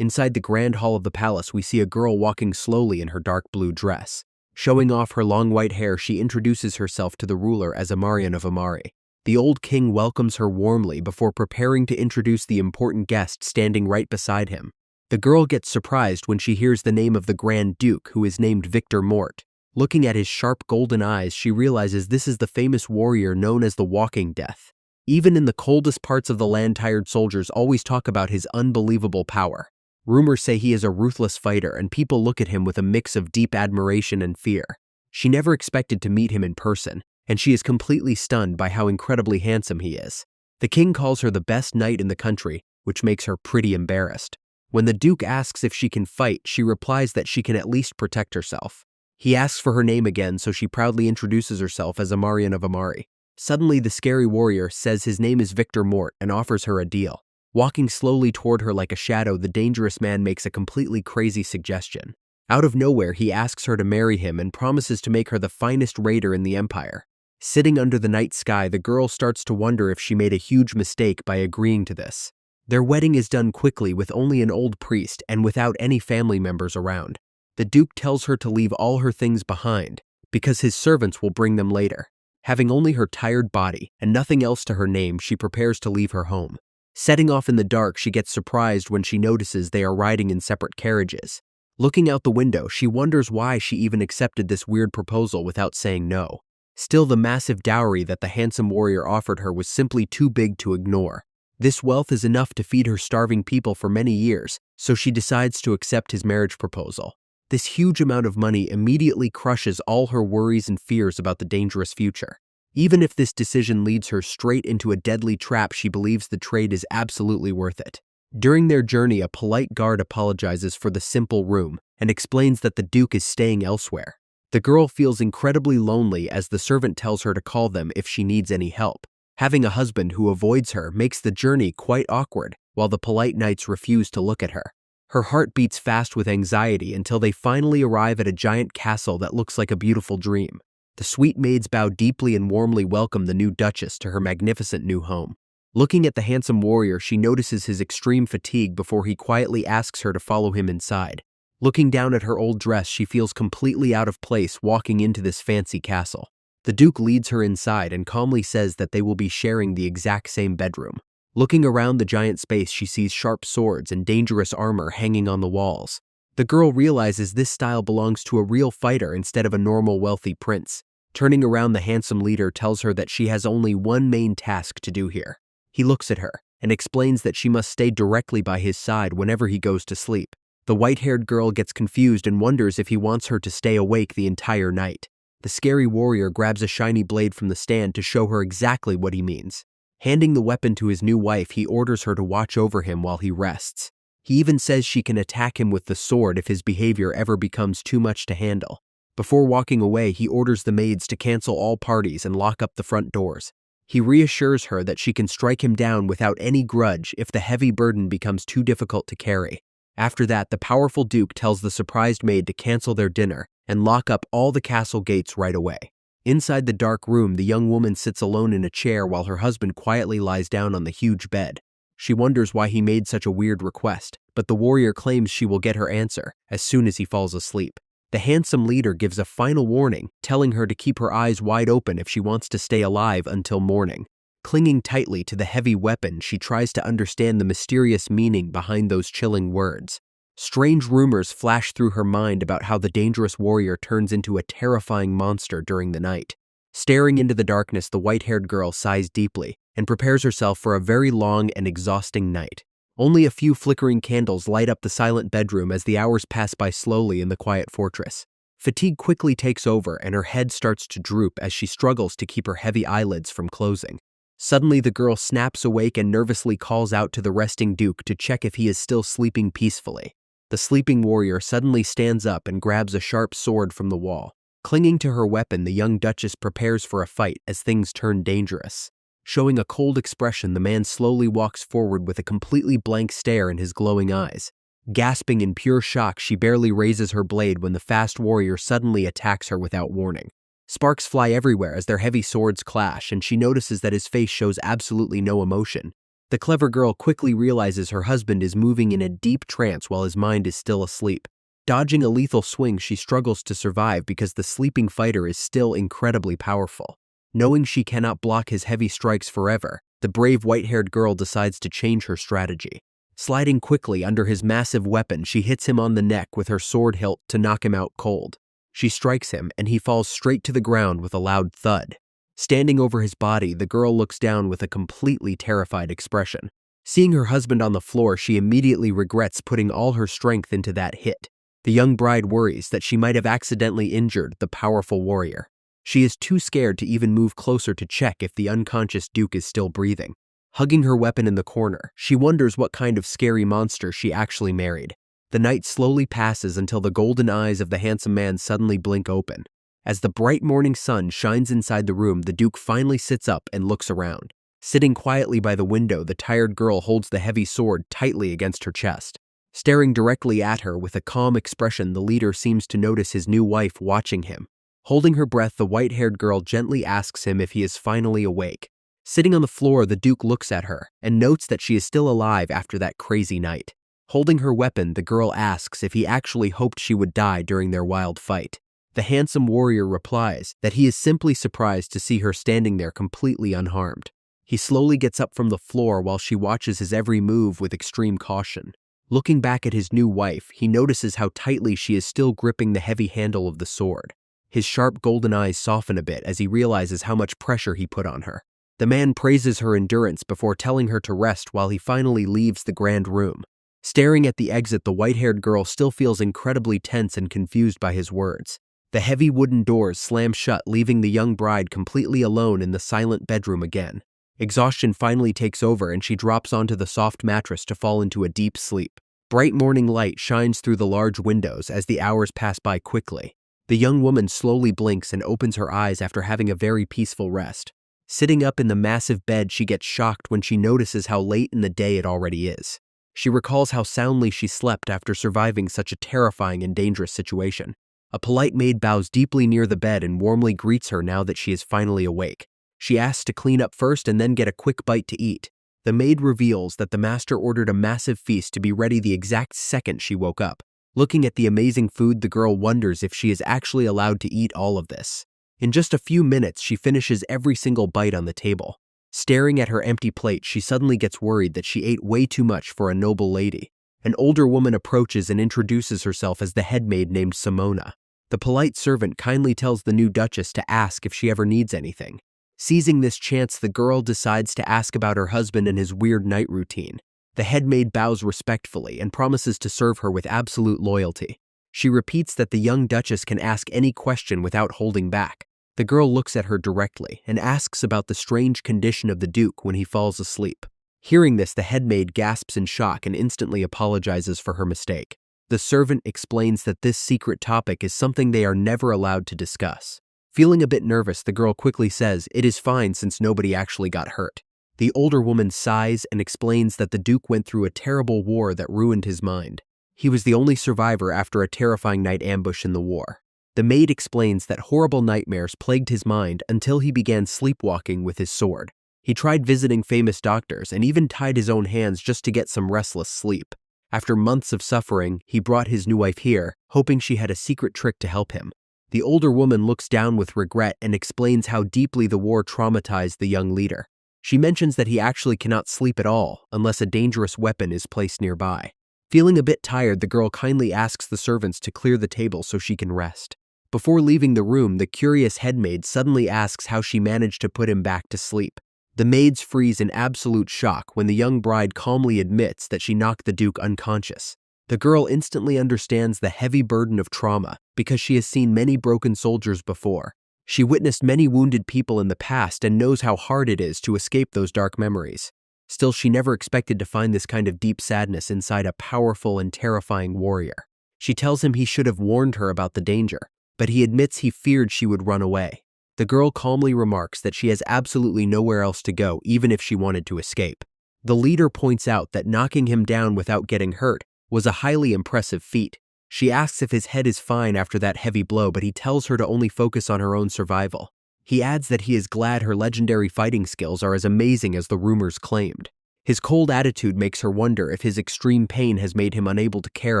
Inside the grand hall of the palace, we see a girl walking slowly in her dark blue dress. Showing off her long white hair, she introduces herself to the ruler as Amarian of Amari. The old king welcomes her warmly before preparing to introduce the important guest standing right beside him. The girl gets surprised when she hears the name of the Grand Duke, who is named Victor Mort. Looking at his sharp golden eyes, she realizes this is the famous warrior known as the Walking Death. Even in the coldest parts of the land, tired soldiers always talk about his unbelievable power. Rumors say he is a ruthless fighter, and people look at him with a mix of deep admiration and fear. She never expected to meet him in person, and she is completely stunned by how incredibly handsome he is. The king calls her the best knight in the country, which makes her pretty embarrassed. When the duke asks if she can fight, she replies that she can at least protect herself. He asks for her name again, so she proudly introduces herself as Amarian of Amari. Suddenly, the scary warrior says his name is Victor Mort and offers her a deal. Walking slowly toward her like a shadow, the dangerous man makes a completely crazy suggestion. Out of nowhere, he asks her to marry him and promises to make her the finest raider in the empire. Sitting under the night sky, the girl starts to wonder if she made a huge mistake by agreeing to this. Their wedding is done quickly with only an old priest and without any family members around. The duke tells her to leave all her things behind, because his servants will bring them later. Having only her tired body and nothing else to her name, she prepares to leave her home. Setting off in the dark, she gets surprised when she notices they are riding in separate carriages. Looking out the window, she wonders why she even accepted this weird proposal without saying no. Still, the massive dowry that the handsome warrior offered her was simply too big to ignore. This wealth is enough to feed her starving people for many years, so she decides to accept his marriage proposal. This huge amount of money immediately crushes all her worries and fears about the dangerous future. Even if this decision leads her straight into a deadly trap, she believes the trade is absolutely worth it. During their journey, a polite guard apologizes for the simple room and explains that the duke is staying elsewhere. The girl feels incredibly lonely as the servant tells her to call them if she needs any help. Having a husband who avoids her makes the journey quite awkward, while the polite knights refuse to look at her. Her heart beats fast with anxiety until they finally arrive at a giant castle that looks like a beautiful dream. The sweet maids bow deeply and warmly welcome the new duchess to her magnificent new home. Looking at the handsome warrior, she notices his extreme fatigue before he quietly asks her to follow him inside. Looking down at her old dress, she feels completely out of place walking into this fancy castle. The duke leads her inside and calmly says that they will be sharing the exact same bedroom. Looking around the giant space, she sees sharp swords and dangerous armor hanging on the walls. The girl realizes this style belongs to a real fighter instead of a normal wealthy prince. Turning around, the handsome leader tells her that she has only one main task to do here. He looks at her and explains that she must stay directly by his side whenever he goes to sleep. The white-haired girl gets confused and wonders if he wants her to stay awake the entire night. The scary warrior grabs a shiny blade from the stand to show her exactly what he means. Handing the weapon to his new wife, he orders her to watch over him while he rests. He even says she can attack him with the sword if his behavior ever becomes too much to handle. Before walking away, he orders the maids to cancel all parties and lock up the front doors. He reassures her that she can strike him down without any grudge if the heavy burden becomes too difficult to carry. After that, the powerful duke tells the surprised maid to cancel their dinner and lock up all the castle gates right away. Inside the dark room, the young woman sits alone in a chair while her husband quietly lies down on the huge bed. She wonders why he made such a weird request, but the warrior claims she will get her answer as soon as he falls asleep. The handsome leader gives a final warning, telling her to keep her eyes wide open if she wants to stay alive until morning. Clinging tightly to the heavy weapon, she tries to understand the mysterious meaning behind those chilling words. Strange rumors flash through her mind about how the dangerous warrior turns into a terrifying monster during the night. Staring into the darkness, the white-haired girl sighs deeply and prepares herself for a very long and exhausting night. Only a few flickering candles light up the silent bedroom as the hours pass by slowly in the quiet fortress. Fatigue quickly takes over and her head starts to droop as she struggles to keep her heavy eyelids from closing. Suddenly, the girl snaps awake and nervously calls out to the resting duke to check if he is still sleeping peacefully. The sleeping warrior suddenly stands up and grabs a sharp sword from the wall. Clinging to her weapon, the young duchess prepares for a fight as things turn dangerous. Showing a cold expression, the man slowly walks forward with a completely blank stare in his glowing eyes. Gasping in pure shock, she barely raises her blade when the fast warrior suddenly attacks her without warning. Sparks fly everywhere as their heavy swords clash, and she notices that his face shows absolutely no emotion. The clever girl quickly realizes her husband is moving in a deep trance while his mind is still asleep. Dodging a lethal swing, she struggles to survive because the sleeping fighter is still incredibly powerful. Knowing she cannot block his heavy strikes forever, the brave white-haired girl decides to change her strategy. Sliding quickly under his massive weapon, she hits him on the neck with her sword hilt to knock him out cold. She strikes him, and he falls straight to the ground with a loud thud. Standing over his body, the girl looks down with a completely terrified expression. Seeing her husband on the floor, she immediately regrets putting all her strength into that hit. The young bride worries that she might have accidentally injured the powerful warrior. She is too scared to even move closer to check if the unconscious Duke is still breathing. Hugging her weapon in the corner, she wonders what kind of scary monster she actually married. The night slowly passes until the golden eyes of the handsome man suddenly blink open. As the bright morning sun shines inside the room, the Duke finally sits up and looks around. Sitting quietly by the window, the tired girl holds the heavy sword tightly against her chest. Staring directly at her with a calm expression, the leader seems to notice his new wife watching him. Holding her breath, the white-haired girl gently asks him if he is finally awake. Sitting on the floor, the Duke looks at her and notes that she is still alive after that crazy night. Holding her weapon, the girl asks if he actually hoped she would die during their wild fight. The handsome warrior replies that he is simply surprised to see her standing there completely unharmed. He slowly gets up from the floor while she watches his every move with extreme caution. Looking back at his new wife, he notices how tightly she is still gripping the heavy handle of the sword. His sharp golden eyes soften a bit as he realizes how much pressure he put on her. The man praises her endurance before telling her to rest while he finally leaves the grand room. Staring at the exit, the white-haired girl still feels incredibly tense and confused by his words. The heavy wooden doors slam shut, leaving the young bride completely alone in the silent bedroom again. Exhaustion finally takes over and she drops onto the soft mattress to fall into a deep sleep. Bright morning light shines through the large windows as the hours pass by quickly. The young woman slowly blinks and opens her eyes after having a very peaceful rest. Sitting up in the massive bed, she gets shocked when she notices how late in the day it already is. She recalls how soundly she slept after surviving such a terrifying and dangerous situation. A polite maid bows deeply near the bed and warmly greets her now that she is finally awake. She asks to clean up first and then get a quick bite to eat. The maid reveals that the master ordered a massive feast to be ready the exact second she woke up. Looking at the amazing food, the girl wonders if she is actually allowed to eat all of this. In just a few minutes, she finishes every single bite on the table. Staring at her empty plate, she suddenly gets worried that she ate way too much for a noble lady. An older woman approaches and introduces herself as the head maid named Simona. The polite servant kindly tells the new duchess to ask if she ever needs anything. Seizing this chance, the girl decides to ask about her husband and his weird night routine. The head maid bows respectfully and promises to serve her with absolute loyalty. She repeats that the young duchess can ask any question without holding back. The girl looks at her directly and asks about the strange condition of the Duke when he falls asleep. Hearing this, the head maid gasps in shock and instantly apologizes for her mistake. The servant explains that this secret topic is something they are never allowed to discuss. Feeling a bit nervous, the girl quickly says it is fine since nobody actually got hurt. The older woman sighs and explains that the Duke went through a terrible war that ruined his mind. He was the only survivor after a terrifying night ambush in the war. The maid explains that horrible nightmares plagued his mind until he began sleepwalking with his sword. He tried visiting famous doctors and even tied his own hands just to get some restless sleep. After months of suffering, he brought his new wife here, hoping she had a secret trick to help him. The older woman looks down with regret and explains how deeply the war traumatized the young leader. She mentions that he actually cannot sleep at all unless a dangerous weapon is placed nearby. Feeling a bit tired, the girl kindly asks the servants to clear the table so she can rest. Before leaving the room, the curious head maid suddenly asks how she managed to put him back to sleep. The maids freeze in absolute shock when the young bride calmly admits that she knocked the Duke unconscious. The girl instantly understands the heavy burden of trauma because she has seen many broken soldiers before. She witnessed many wounded people in the past and knows how hard it is to escape those dark memories. Still, she never expected to find this kind of deep sadness inside a powerful and terrifying warrior. She tells him he should have warned her about the danger, but he admits he feared she would run away. The girl calmly remarks that she has absolutely nowhere else to go, even if she wanted to escape. The leader points out that knocking him down without getting hurt was a highly impressive feat. She asks if his head is fine after that heavy blow, but he tells her to only focus on her own survival. He adds that he is glad her legendary fighting skills are as amazing as the rumors claimed. His cold attitude makes her wonder if his extreme pain has made him unable to care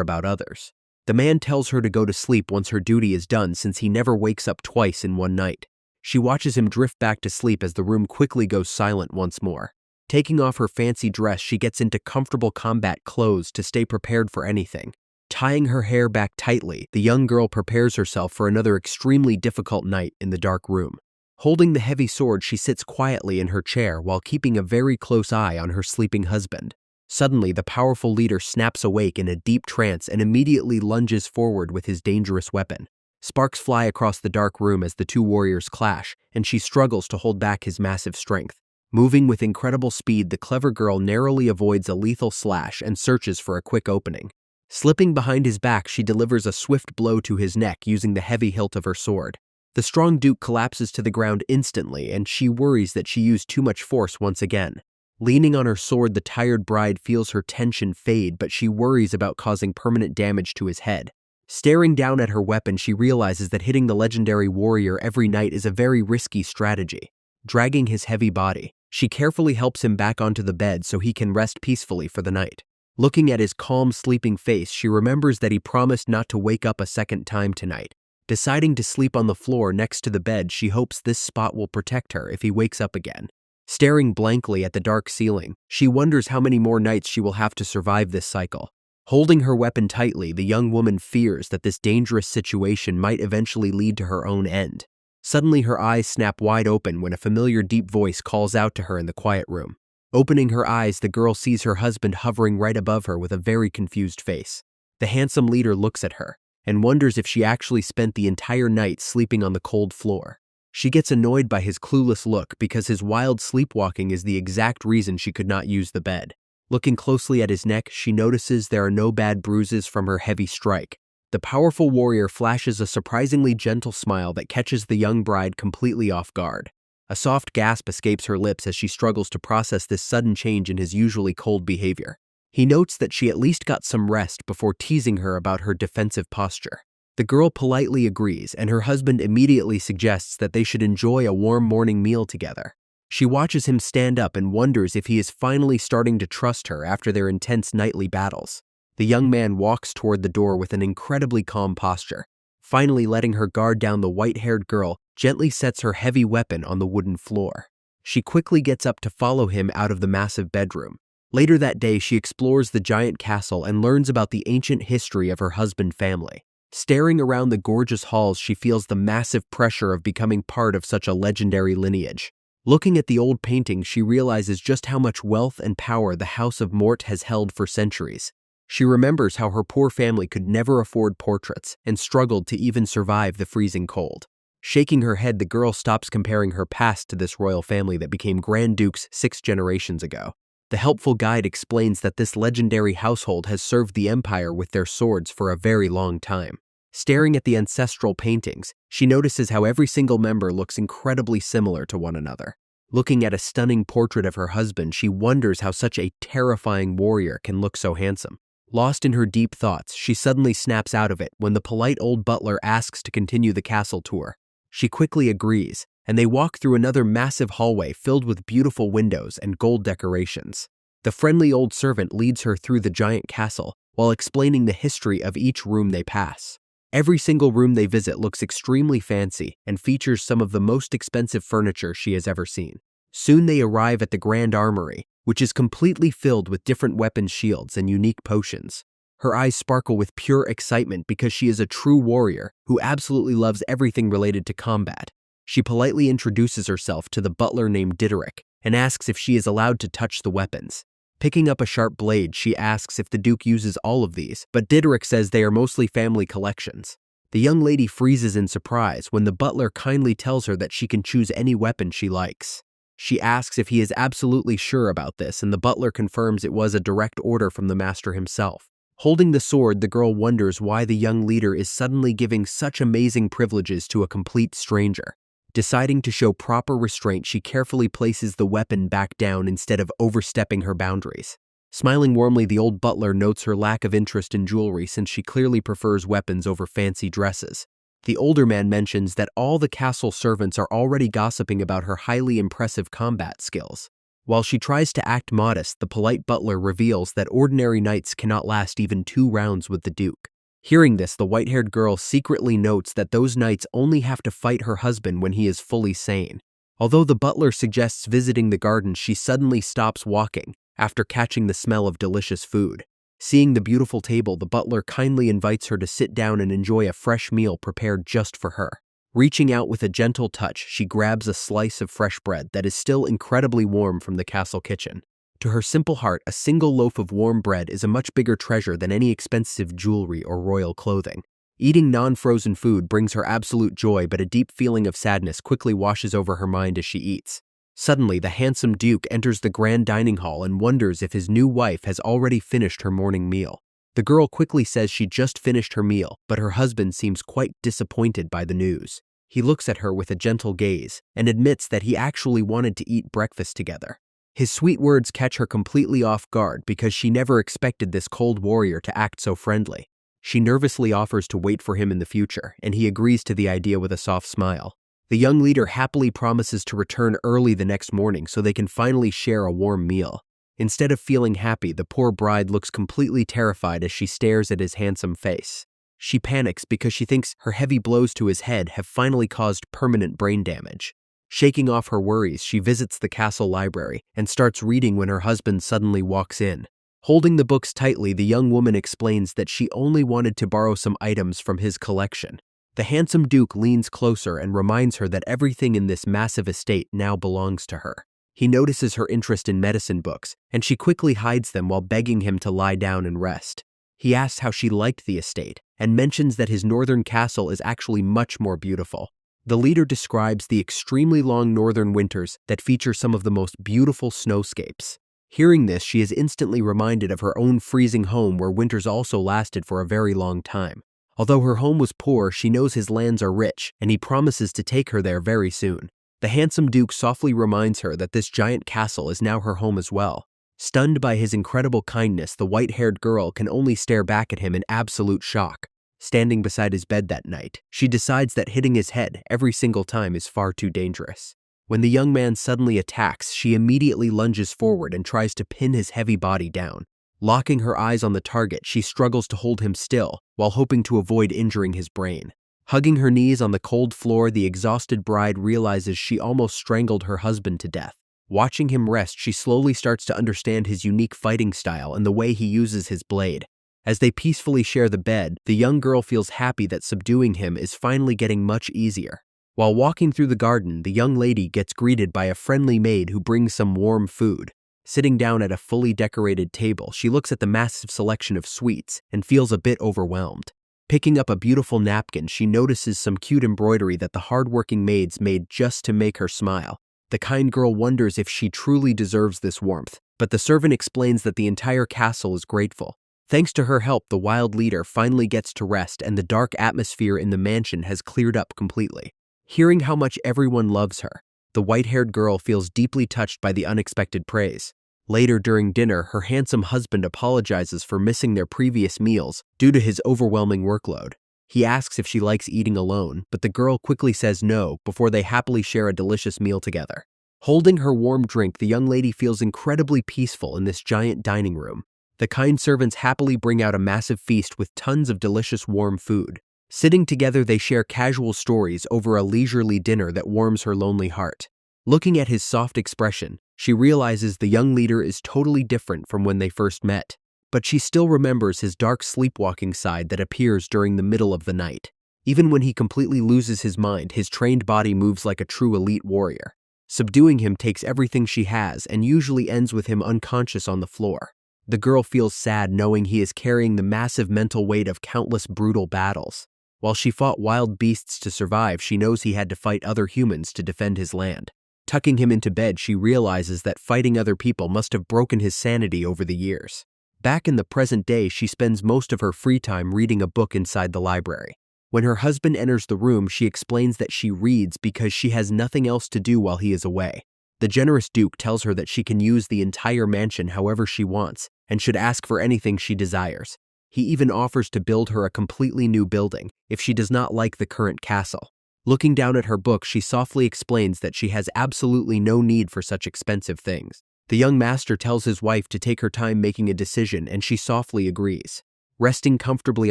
about others. The man tells her to go to sleep once her duty is done since he never wakes up twice in one night. She watches him drift back to sleep as the room quickly goes silent once more. Taking off her fancy dress, she gets into comfortable combat clothes to stay prepared for anything. Tying her hair back tightly, the young girl prepares herself for another extremely difficult night in the dark room. Holding the heavy sword, she sits quietly in her chair while keeping a very close eye on her sleeping husband. Suddenly, the powerful leader snaps awake in a deep trance and immediately lunges forward with his dangerous weapon. Sparks fly across the dark room as the two warriors clash, and she struggles to hold back his massive strength. Moving with incredible speed, the clever girl narrowly avoids a lethal slash and searches for a quick opening. Slipping behind his back, she delivers a swift blow to his neck using the heavy hilt of her sword. The strong duke collapses to the ground instantly, and she worries that she used too much force once again. Leaning on her sword, the tired bride feels her tension fade, but she worries about causing permanent damage to his head. Staring down at her weapon, she realizes that hitting the legendary warrior every night is a very risky strategy. Dragging his heavy body, she carefully helps him back onto the bed so he can rest peacefully for the night. Looking at his calm, sleeping face, she remembers that he promised not to wake up a second time tonight. Deciding to sleep on the floor next to the bed, she hopes this spot will protect her if he wakes up again. Staring blankly at the dark ceiling, she wonders how many more nights she will have to survive this cycle. Holding her weapon tightly, the young woman fears that this dangerous situation might eventually lead to her own end. Suddenly, her eyes snap wide open when a familiar deep voice calls out to her in the quiet room. Opening her eyes, the girl sees her husband hovering right above her with a very confused face. The handsome leader looks at her and wonders if she actually spent the entire night sleeping on the cold floor. She gets annoyed by his clueless look because his wild sleepwalking is the exact reason she could not use the bed. Looking closely at his neck, she notices there are no bad bruises from her heavy strike. The powerful warrior flashes a surprisingly gentle smile that catches the young bride completely off guard. A soft gasp escapes her lips as she struggles to process this sudden change in his usually cold behavior. He notes that she at least got some rest before teasing her about her defensive posture. The girl politely agrees, and her husband immediately suggests that they should enjoy a warm morning meal together. She watches him stand up and wonders if he is finally starting to trust her after their intense nightly battles. The young man walks toward the door with an incredibly calm posture. Finally letting her guard down, the white-haired girl gently sets her heavy weapon on the wooden floor. She quickly gets up to follow him out of the massive bedroom. Later that day, she explores the giant castle and learns about the ancient history of her husband's family. Staring around the gorgeous halls, she feels the massive pressure of becoming part of such a legendary lineage. Looking at the old paintings, she realizes just how much wealth and power the House of Mort has held for centuries. She remembers how her poor family could never afford portraits and struggled to even survive the freezing cold. Shaking her head, the girl stops comparing her past to this royal family that became Grand Dukes 6 generations ago. The helpful guide explains that this legendary household has served the empire with their swords for a very long time. Staring at the ancestral paintings, she notices how every single member looks incredibly similar to one another. Looking at a stunning portrait of her husband, she wonders how such a terrifying warrior can look so handsome. Lost in her deep thoughts, she suddenly snaps out of it when the polite old butler asks to continue the castle tour. She quickly agrees, and they walk through another massive hallway filled with beautiful windows and gold decorations. The friendly old servant leads her through the giant castle while explaining the history of each room they pass. Every single room they visit looks extremely fancy and features some of the most expensive furniture she has ever seen. Soon they arrive at the Grand Armory, which is completely filled with different weapon shields and unique potions. Her eyes sparkle with pure excitement because she is a true warrior who absolutely loves everything related to combat. She politely introduces herself to the butler named Diderik and asks if she is allowed to touch the weapons. Picking up a sharp blade, she asks if the Duke uses all of these, but Diderik says they are mostly family collections. The young lady freezes in surprise when the butler kindly tells her that she can choose any weapon she likes. She asks if he is absolutely sure about this, and the butler confirms it was a direct order from the master himself. Holding the sword, the girl wonders why the young leader is suddenly giving such amazing privileges to a complete stranger. Deciding to show proper restraint, she carefully places the weapon back down instead of overstepping her boundaries. Smiling warmly, the old butler notes her lack of interest in jewelry since she clearly prefers weapons over fancy dresses. The older man mentions that all the castle servants are already gossiping about her highly impressive combat skills. While she tries to act modest, the polite butler reveals that ordinary nights cannot last even 2 rounds with the Duke. Hearing this, the white-haired girl secretly notes that those nights only have to fight her husband when he is fully sane. Although the butler suggests visiting the garden, she suddenly stops walking after catching the smell of delicious food. Seeing the beautiful table, the butler kindly invites her to sit down and enjoy a fresh meal prepared just for her. Reaching out with a gentle touch, she grabs a slice of fresh bread that is still incredibly warm from the castle kitchen. To her simple heart, a single loaf of warm bread is a much bigger treasure than any expensive jewelry or royal clothing. Eating non-frozen food brings her absolute joy, but a deep feeling of sadness quickly washes over her mind as she eats. Suddenly, the handsome Duke enters the grand dining hall and wonders if his new wife has already finished her morning meal. The girl quickly says she just finished her meal, but her husband seems quite disappointed by the news. He looks at her with a gentle gaze and admits that he actually wanted to eat breakfast together. His sweet words catch her completely off guard because she never expected this cold warrior to act so friendly. She nervously offers to wait for him in the future, and he agrees to the idea with a soft smile. The young leader happily promises to return early the next morning so they can finally share a warm meal. Instead of feeling happy, the poor bride looks completely terrified as she stares at his handsome face. She panics because she thinks her heavy blows to his head have finally caused permanent brain damage. Shaking off her worries, she visits the castle library and starts reading when her husband suddenly walks in. Holding the books tightly, the young woman explains that she only wanted to borrow some items from his collection. The handsome Duke leans closer and reminds her that everything in this massive estate now belongs to her. He notices her interest in medicine books, and she quickly hides them while begging him to lie down and rest. He asks how she liked the estate, and mentions that his northern castle is actually much more beautiful. The leader describes the extremely long northern winters that feature some of the most beautiful snowscapes. Hearing this, she is instantly reminded of her own freezing home where winters also lasted for a very long time. Although her home was poor, she knows his lands are rich, and he promises to take her there very soon. The handsome Duke softly reminds her that this giant castle is now her home as well. Stunned by his incredible kindness, the white-haired girl can only stare back at him in absolute shock. Standing beside his bed that night, she decides that hitting his head every single time is far too dangerous. When the young man suddenly attacks, she immediately lunges forward and tries to pin his heavy body down. Locking her eyes on the target, she struggles to hold him still while hoping to avoid injuring his brain. Hugging her knees on the cold floor, the exhausted bride realizes she almost strangled her husband to death. Watching him rest, she slowly starts to understand his unique fighting style and the way he uses his blade. As they peacefully share the bed, the young girl feels happy that subduing him is finally getting much easier. While walking through the garden, the young lady gets greeted by a friendly maid who brings some warm food. Sitting down at a fully decorated table, she looks at the massive selection of sweets and feels a bit overwhelmed. Picking up a beautiful napkin, she notices some cute embroidery that the hardworking maids made just to make her smile. The kind girl wonders if she truly deserves this warmth, but the servant explains that the entire castle is grateful. Thanks to her help, the wild leader finally gets to rest and the dark atmosphere in the mansion has cleared up completely. Hearing how much everyone loves her, the white-haired girl feels deeply touched by the unexpected praise. Later during dinner, her handsome husband apologizes for missing their previous meals due to his overwhelming workload. He asks if she likes eating alone, but the girl quickly says no before they happily share a delicious meal together. Holding her warm drink, the young lady feels incredibly peaceful in this giant dining room. The kind servants happily bring out a massive feast with tons of delicious warm food. Sitting together, they share casual stories over a leisurely dinner that warms her lonely heart. Looking at his soft expression, she realizes the young leader is totally different from when they first met. But she still remembers his dark sleepwalking side that appears during the middle of the night. Even when he completely loses his mind, his trained body moves like a true elite warrior. Subduing him takes everything she has and usually ends with him unconscious on the floor. The girl feels sad knowing he is carrying the massive mental weight of countless brutal battles. While she fought wild beasts to survive, she knows he had to fight other humans to defend his land. Tucking him into bed, she realizes that fighting other people must have broken his sanity over the years. Back in the present day, she spends most of her free time reading a book inside the library. When her husband enters the room, she explains that she reads because she has nothing else to do while he is away. The generous Duke tells her that she can use the entire mansion however she wants and should ask for anything she desires. He even offers to build her a completely new building if she does not like the current castle. Looking down at her book, she softly explains that she has absolutely no need for such expensive things. The young master tells his wife to take her time making a decision, and she softly agrees. Resting comfortably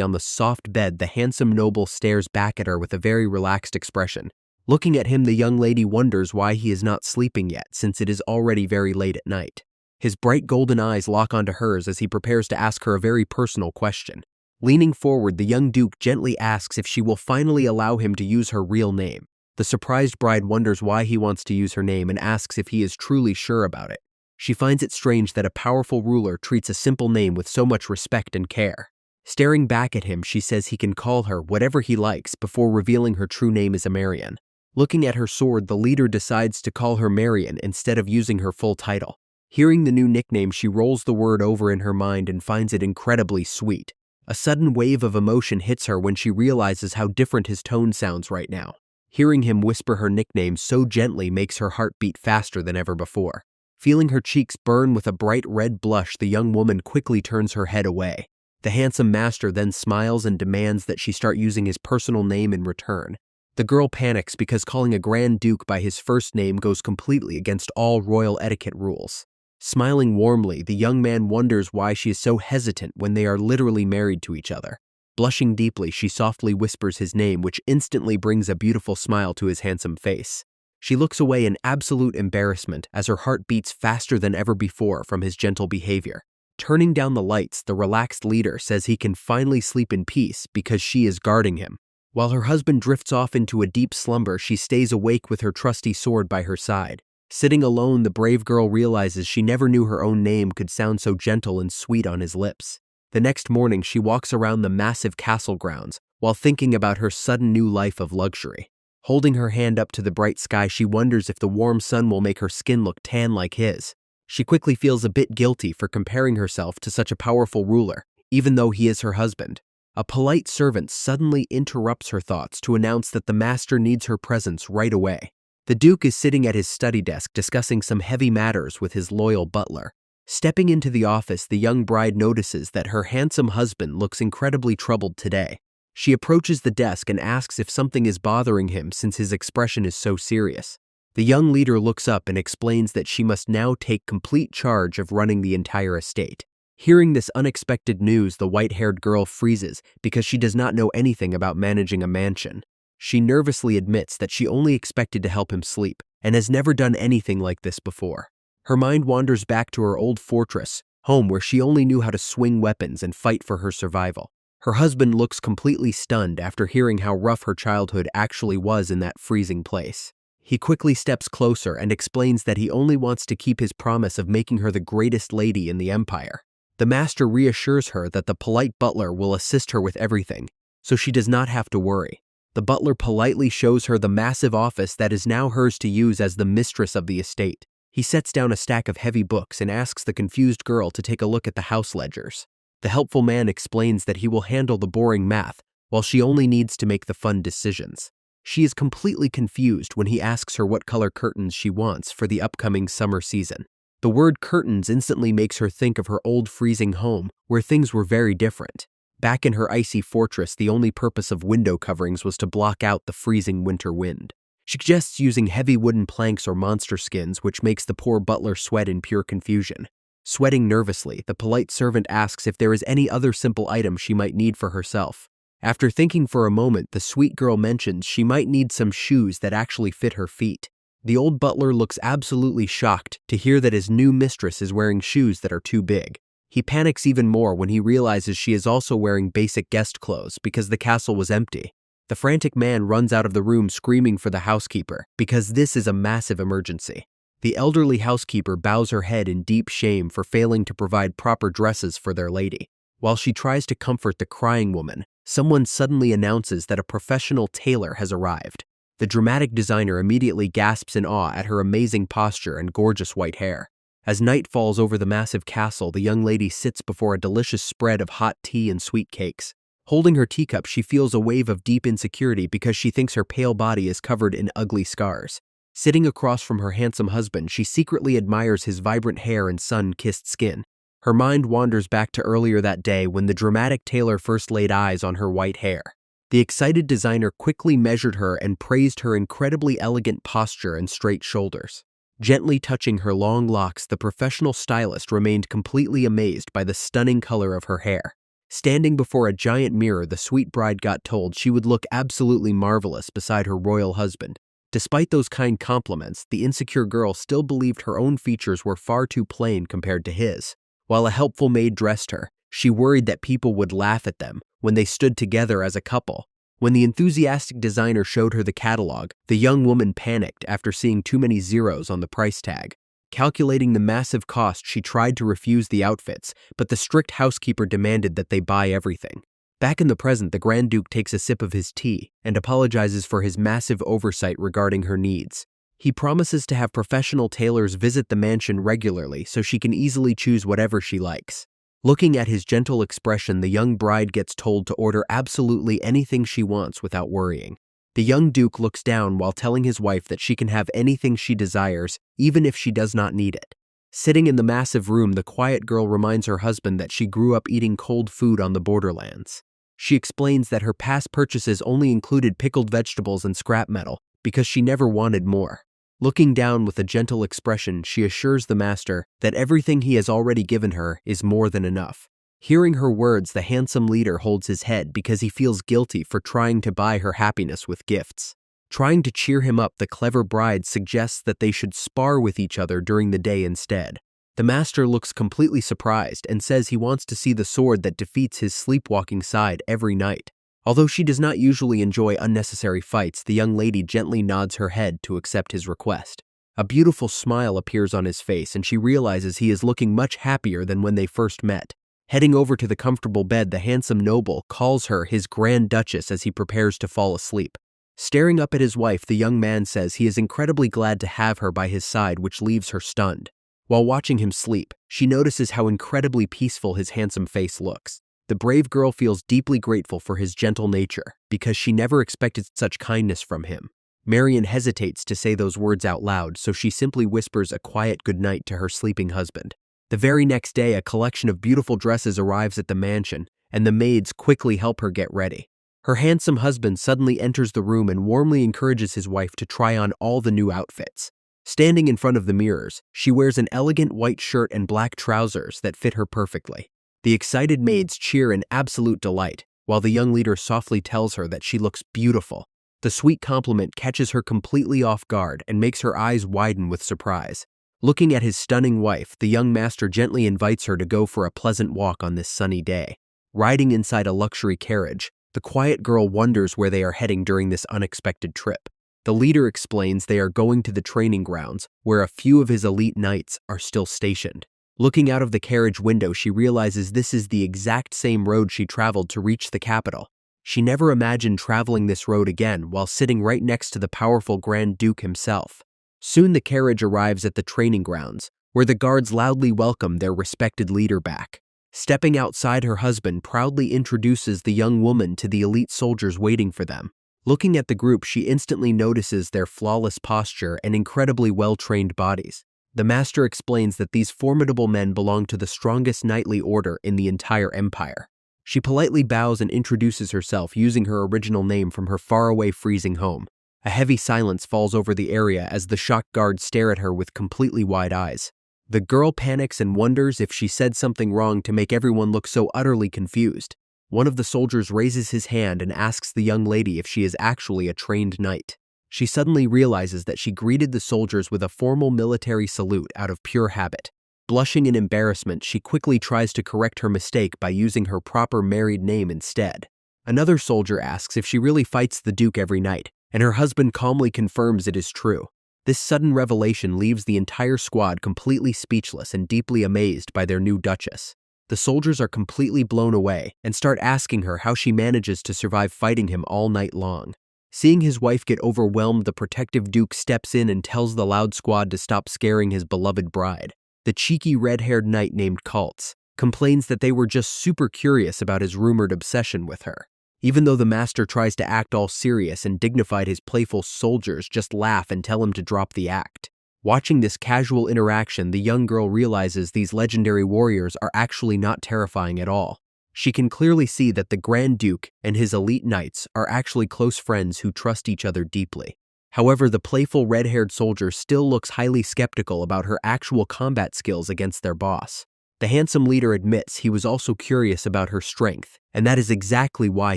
on the soft bed, the handsome noble stares back at her with a very relaxed expression. Looking at him, the young lady wonders why he is not sleeping yet, since it is already very late at night. His bright golden eyes lock onto hers as he prepares to ask her a very personal question. Leaning forward, the young duke gently asks if she will finally allow him to use her real name. The surprised bride wonders why he wants to use her name and asks if he is truly sure about it. She finds it strange that a powerful ruler treats a simple name with so much respect and care. Staring back at him, she says he can call her whatever he likes before revealing her true name is Amarian. Looking at her sword, the leader decides to call her Marian instead of using her full title. Hearing the new nickname, she rolls the word over in her mind and finds it incredibly sweet. A sudden wave of emotion hits her when she realizes how different his tone sounds right now. Hearing him whisper her nickname so gently makes her heart beat faster than ever before. Feeling her cheeks burn with a bright red blush, the young woman quickly turns her head away. The handsome master then smiles and demands that she start using his personal name in return. The girl panics because calling a Grand Duke by his first name goes completely against all royal etiquette rules. Smiling warmly, the young man wonders why she is so hesitant when they are literally married to each other. Blushing deeply, she softly whispers his name, which instantly brings a beautiful smile to his handsome face. She looks away in absolute embarrassment as her heart beats faster than ever before from his gentle behavior. Turning down the lights, the relaxed leader says he can finally sleep in peace because she is guarding him. While her husband drifts off into a deep slumber, she stays awake with her trusty sword by her side. Sitting alone, the brave girl realizes she never knew her own name could sound so gentle and sweet on his lips. The next morning, she walks around the massive castle grounds while thinking about her sudden new life of luxury. Holding her hand up to the bright sky, she wonders if the warm sun will make her skin look tan like his. She quickly feels a bit guilty for comparing herself to such a powerful ruler, even though he is her husband. A polite servant suddenly interrupts her thoughts to announce that the master needs her presence right away. The duke is sitting at his study desk discussing some heavy matters with his loyal butler. Stepping into the office, the young bride notices that her handsome husband looks incredibly troubled today. She approaches the desk and asks if something is bothering him since his expression is so serious. The young leader looks up and explains that she must now take complete charge of running the entire estate. Hearing this unexpected news, the white-haired girl freezes because she does not know anything about managing a mansion. She nervously admits that she only expected to help him sleep and has never done anything like this before. Her mind wanders back to her old fortress, home where she only knew how to swing weapons and fight for her survival. Her husband looks completely stunned after hearing how rough her childhood actually was in that freezing place. He quickly steps closer and explains that he only wants to keep his promise of making her the greatest lady in the empire. The master reassures her that the polite butler will assist her with everything, so she does not have to worry. The butler politely shows her the massive office that is now hers to use as the mistress of the estate. He sets down a stack of heavy books and asks the confused girl to take a look at the house ledgers. The helpful man explains that he will handle the boring math, while she only needs to make the fun decisions. She is completely confused when he asks her what color curtains she wants for the upcoming summer season. The word curtains instantly makes her think of her old freezing home, where things were very different. Back in her icy fortress, the only purpose of window coverings was to block out the freezing winter wind. She suggests using heavy wooden planks or monster skins, which makes the poor butler sweat in pure confusion. Sweating nervously, the polite servant asks if there is any other simple item she might need for herself. After thinking for a moment, the sweet girl mentions she might need some shoes that actually fit her feet. The old butler looks absolutely shocked to hear that his new mistress is wearing shoes that are too big. He panics even more when he realizes she is also wearing basic guest clothes because the castle was empty. The frantic man runs out of the room screaming for the housekeeper because this is a massive emergency. The elderly housekeeper bows her head in deep shame for failing to provide proper dresses for their lady. While she tries to comfort the crying woman, someone suddenly announces that a professional tailor has arrived. The dramatic designer immediately gasps in awe at her amazing posture and gorgeous white hair. As night falls over the massive castle, the young lady sits before a delicious spread of hot tea and sweet cakes. Holding her teacup, she feels a wave of deep insecurity because she thinks her pale body is covered in ugly scars. Sitting across from her handsome husband, she secretly admires his vibrant hair and sun-kissed skin. Her mind wanders back to earlier that day when the dramatic tailor first laid eyes on her white hair. The excited designer quickly measured her and praised her incredibly elegant posture and straight shoulders. Gently touching her long locks, the professional stylist remained completely amazed by the stunning color of her hair. Standing before a giant mirror, the sweet bride got told she would look absolutely marvelous beside her royal husband. Despite those kind compliments, the insecure girl still believed her own features were far too plain compared to his. While a helpful maid dressed her, she worried that people would laugh at them when they stood together as a couple. When the enthusiastic designer showed her the catalog, the young woman panicked after seeing too many zeros on the price tag. Calculating the massive cost, she tried to refuse the outfits, but the strict housekeeper demanded that they buy everything. Back in the present, the Grand Duke takes a sip of his tea and apologizes for his massive oversight regarding her needs. He promises to have professional tailors visit the mansion regularly so she can easily choose whatever she likes. Looking at his gentle expression, the young bride gets told to order absolutely anything she wants without worrying. The young duke looks down while telling his wife that she can have anything she desires, even if she does not need it. Sitting in the massive room, the quiet girl reminds her husband that she grew up eating cold food on the borderlands. She explains that her past purchases only included pickled vegetables and scrap metal because she never wanted more. Looking down with a gentle expression, she assures the master that everything he has already given her is more than enough. Hearing her words, the handsome leader holds his head because he feels guilty for trying to buy her happiness with gifts. Trying to cheer him up, the clever bride suggests that they should spar with each other during the day instead. The master looks completely surprised and says he wants to see the sword that defeats his sleepwalking side every night. Although she does not usually enjoy unnecessary fights, the young lady gently nods her head to accept his request. A beautiful smile appears on his face, and she realizes he is looking much happier than when they first met. Heading over to the comfortable bed, the handsome noble calls her his Grand Duchess as he prepares to fall asleep. Staring up at his wife, the young man says he is incredibly glad to have her by his side, which leaves her stunned. While watching him sleep, she notices how incredibly peaceful his handsome face looks. The brave girl feels deeply grateful for his gentle nature because she never expected such kindness from him. Marion hesitates to say those words out loud, so she simply whispers a quiet goodnight to her sleeping husband. The very next day, a collection of beautiful dresses arrives at the mansion, and the maids quickly help her get ready. Her handsome husband suddenly enters the room and warmly encourages his wife to try on all the new outfits. Standing in front of the mirrors, she wears an elegant white shirt and black trousers that fit her perfectly. The excited maids cheer in absolute delight, while the young leader softly tells her that she looks beautiful. The sweet compliment catches her completely off guard and makes her eyes widen with surprise. Looking at his stunning wife, the young master gently invites her to go for a pleasant walk on this sunny day. Riding inside a luxury carriage, the quiet girl wonders where they are heading during this unexpected trip. The leader explains they are going to the training grounds, where a few of his elite knights are still stationed. Looking out of the carriage window, she realizes this is the exact same road she traveled to reach the capital. She never imagined traveling this road again while sitting right next to the powerful Grand Duke himself. Soon the carriage arrives at the training grounds, where the guards loudly welcome their respected leader back. Stepping outside, her husband proudly introduces the young woman to the elite soldiers waiting for them. Looking at the group, she instantly notices their flawless posture and incredibly well-trained bodies. The master explains that these formidable men belong to the strongest knightly order in the entire empire. She politely bows and introduces herself using her original name from her faraway freezing home. A heavy silence falls over the area as the shocked guards stare at her with completely wide eyes. The girl panics and wonders if she said something wrong to make everyone look so utterly confused. One of the soldiers raises his hand and asks the young lady if she is actually a trained knight. She suddenly realizes that she greeted the soldiers with a formal military salute out of pure habit. Blushing in embarrassment, she quickly tries to correct her mistake by using her proper married name instead. Another soldier asks if she really fights the Duke every night, and her husband calmly confirms it is true. This sudden revelation leaves the entire squad completely speechless and deeply amazed by their new Duchess. The soldiers are completely blown away and start asking her how she manages to survive fighting him all night long. Seeing his wife get overwhelmed, the protective Duke steps in and tells the loud squad to stop scaring his beloved bride. The cheeky red-haired knight named Kaltz complains that they were just super curious about his rumored obsession with her. Even though the master tries to act all serious and dignified, his playful soldiers just laugh and tell him to drop the act. Watching this casual interaction, the young girl realizes these legendary warriors are actually not terrifying at all. She can clearly see that the Grand Duke and his elite knights are actually close friends who trust each other deeply. However, the playful red-haired soldier still looks highly skeptical about her actual combat skills against their boss. The handsome leader admits he was also curious about her strength, and that is exactly why